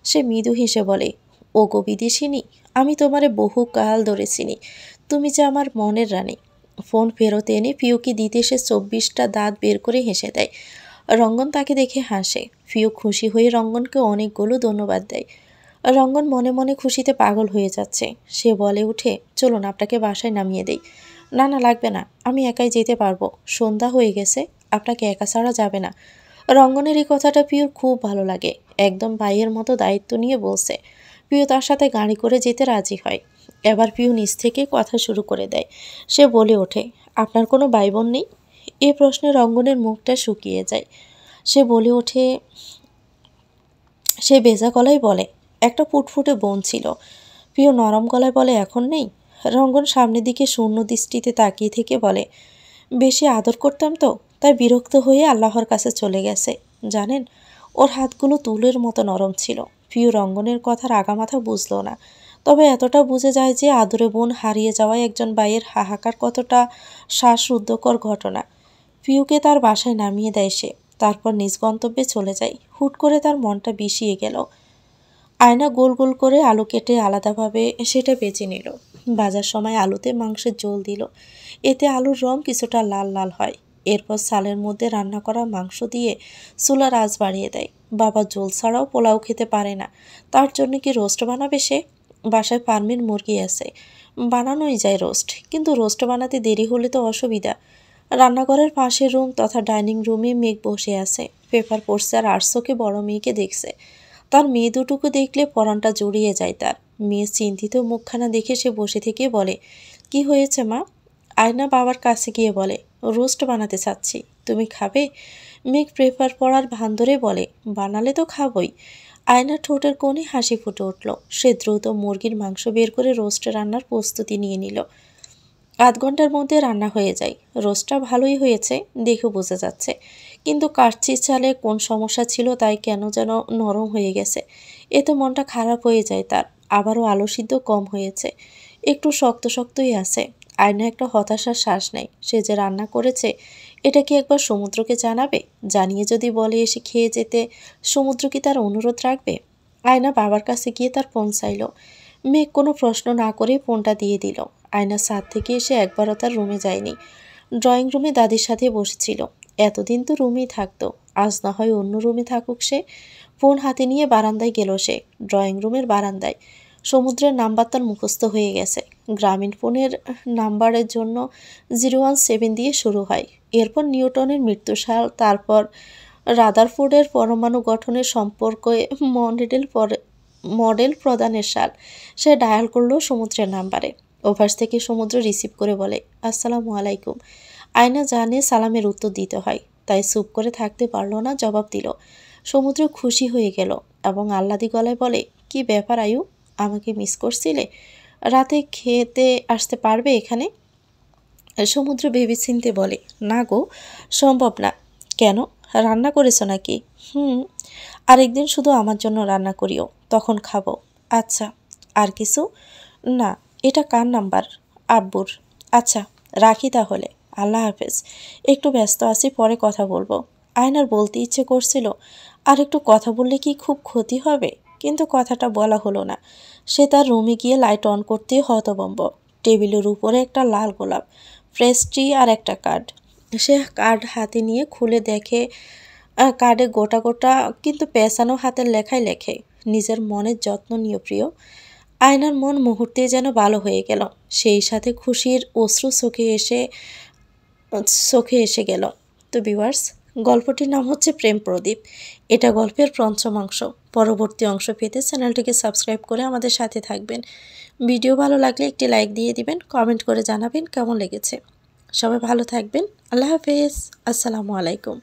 সে মৃদু হেসে বলে, ও গো বিদেশিনী, আমি তোমারে বহু কাল ধরে চিনি, তুমি যে আমার মনের রানী। ফোন ফেরত এনে পিওকে দিতে সে 24টা দাঁত বের করে হেসে দেয়। রঙ্গন তাকে দেখে হাসে। পিও খুশি হয়ে রঙ্গনকে অনেকগুলো ধন্যবাদ দেয়। রঙ্গন মনে মনে খুশিতে পাগল হয়ে যাচ্ছে। সে বলে উঠে, চলুন আপনাকে বাসায় নামিয়ে দেই। না না, লাগবে না, আমি একাই যেতে পারবো, সন্ধ্যা হয়ে গেছে, আপনাকে একা ছাড়া যাবে না। রঙ্গনের এই কথাটা পিওর খুব ভালো লাগে। একদম ভাইয়ের মতো দায়িত্ব নিয়ে বলছে। পিউ তার সাথে গাড়ি করে যেতে রাজি হয়। এবার পিউ নিজ থেকে কথা শুরু করে দেয়। সে বলে ওঠে, আপনার কোনো ভাই বোন নেই? এ প্রশ্নে রঙ্গনের মুখটা শুকিয়ে যায়। সে বলে ওঠে, সে ভেজা গলায় বলে, একটা ফুটফুটে বোন ছিল। পিউ নরম গলায় বলে, এখন নেই? রঙ্গন সামনের দিকে শূন্য দৃষ্টিতে তাকিয়ে থেকে বলে, বেশি আদর করতাম তো, তাই বিরক্ত হয়ে আল্লাহর কাছে চলে গেছে। জানেন, ওর হাতগুলো তুলের মতো নরম ছিল। পিউ রঙ্গনের কথার আগামাথা বুঝল না, তবে এতটা বুঝে যায় যে আদরে বোন হারিয়ে যাওয়ায় একজন ভাইয়ের হাহাকার কতটা শ্বাসরুদ্ধকর ঘটনা। পিউকে তার বাসায় নামিয়ে দেয় সে, তারপর নিজ গন্তব্যে চলে যায়। হুট করে তার মনটা বিষিয়ে গেল। আয়না গোল গোল করে আলু কেটে আলাদাভাবে সেটা বেছে নিল। ভাজার সময় আলুতে মাংসের ঝোল দিল, এতে আলুর রং কিছুটা লাল লাল হয়। এরপর সালের মধ্যে রান্না করা মাংস দিয়ে চুলার আঁচ বাড়িয়ে দেয়। বাবা ঝোল ছাড়াও পোলাও খেতে পারে না, তার জন্য কি রোস্ট বানাবে সে? বাসায় ফার্মের মুরগি আছে, বানানোই যায় রোস্ট, কিন্তু রোস্ট বানাতে দেরি হলে তো অসুবিধা। রান্নাঘরের পাশের রুম তথা ডাইনিং রুমে মেঘ বসে আছে, পেপার পড়ছে আর আটশোকে বড় মেয়েকে দেখছে। তার মেয়ে দুটুকু দেখলে পরাণটা জড়িয়ে যায় তার। মেয়ের চিন্তিত মুখখানা দেখে সে বসে থেকে বলে, কি হয়েছে মা? আয়না বাবার কাছে গিয়ে বলে, রোস্ট বানাতে চাচ্ছি, তুমি খাবে? মেঘ পেপার পড়ার ভান ধরে বলে, বানালে তো খাবই। আয়নার ঠোঁটের কোণে হাসি ফুটে উঠল। সে দ্রুত মুরগির মাংস বের করে রোস্ট রান্নার প্রস্তুতি নিয়ে নিল। আধ ঘন্টার মধ্যে রান্না হয়ে যায়। রোস্টটা ভালোই হয়েছে, দেখে বোঝা যাচ্ছে, কিন্তু কাচ্চির চালে কোন সমস্যা ছিল তাই কেন যেন নরম হয়ে গেছে। এতে মনটা খারাপ হয়ে যায় তার। আবারও আলু সিদ্ধ কম হয়েছে, একটু শক্ত শক্তই আছে। আয়না একটা হতাশার শ্বাস নেয়। সে যে রান্না করেছে এটা কি একবার সমুদ্রকে জানাবে? জানিয়ে যদি বলে এসে খেয়ে যেতে, সমুদ্র কি তার অনুরোধ রাখবে? আয়না বাবার কাছে গিয়ে তার ফোন চাইল। মেঘ কোনো প্রশ্ন না করে ফোনটা দিয়ে দিল। আয়না ছাদ থেকে এসে একবারও তার রুমে যায়নি। ড্রয়িং রুমে দাদির সাথে বসেছিল। এতদিন তো রুমেই থাকতো, আজ না হয় অন্য রুমে থাকুক সে। ফোন হাতে নিয়ে বারান্দায় গেল সে। ড্রয়িং রুমের বারান্দায় সমুদ্রের নাম্বার তার মুখস্থ হয়ে গেছে। গ্রামীণ ফোনের নাম্বারের জন্য 017 দিয়ে শুরু হয়, এরপর নিউটনের মৃত্যুসাল, তারপর রাদারফোর্ডের পরমাণু গঠনের সম্পর্কে মডেল প্রদানের সাল। সে ডায়াল করলো সমুদ্রের নাম্বারে। ওভার্স থেকে সমুদ্র রিসিভ করে বলে, আসসালামু আলাইকুম। আয়না জানে সালামের উত্তর দিতে হয়, তাই চুপ করে থাকতে পারল না, জবাব দিল। সমুদ্র খুশি হয়ে গেল এবং আহ্লাদি গলায় বলে, কি ব্যাপার আয়ু, আমাকে মিস করছিলে? রাতে খেতে আসতে পারবে এখানে? সমুদ্র ভেবেচিন্তে বলে, না গো, সম্ভব না। কেন, রান্না করেছ নাকি? আরেকদিন শুধু আমার জন্য রান্না করিও, তখন খাবো। আচ্ছা। আর কিছু? না। এটা কার নাম্বার? আব্বুর। আচ্ছা, রাখি তাহলে। আল্লাহ হাফেজ। একটু ব্যস্ত আছি, পরে কথা বলবো। আয়নার বলতে ইচ্ছে করছিল, আর একটু কথা বললে কি খুব ক্ষতি হবে, কিন্তু কথাটা বলা হলো না। সে তার রুমে গিয়ে লাইট অন করতে হতভম্ব। টেবিলের উপরে একটা লাল গোলাপ, ফ্রেশ টি আর একটা কার্ড। সে কার্ড হাতে নিয়ে খুলে দেখে কার্ডে গোটা গোটা কিন্তু পেঁচানো হাতের লেখায় লেখে, নিজের মনের যত্ন নিয়ে প্রিয়। আয়নার মন মুহূর্তে যেন ভালো হয়ে গেল। সেই সাথে খুশির অশ্রু চোখে এসে গেল। তো ভিউয়ার্স, গল্পটির নাম হচ্ছে প্রেম প্রদীপ। এটা গল্পের পঞ্চম অংশ। পরবর্তী অংশ পেতে চ্যানেলটিকে সাবস্ক্রাইব করে আমাদের সাথে থাকবেন। ভিডিও ভালো লাগলে একটি লাইক দিয়ে দিবেন, কমেন্ট করে জানাবেন কেমন লেগেছে। সবাই ভালো থাকবেন। আল্লাহ হাফেজ। আসসালামু আলাইকুম।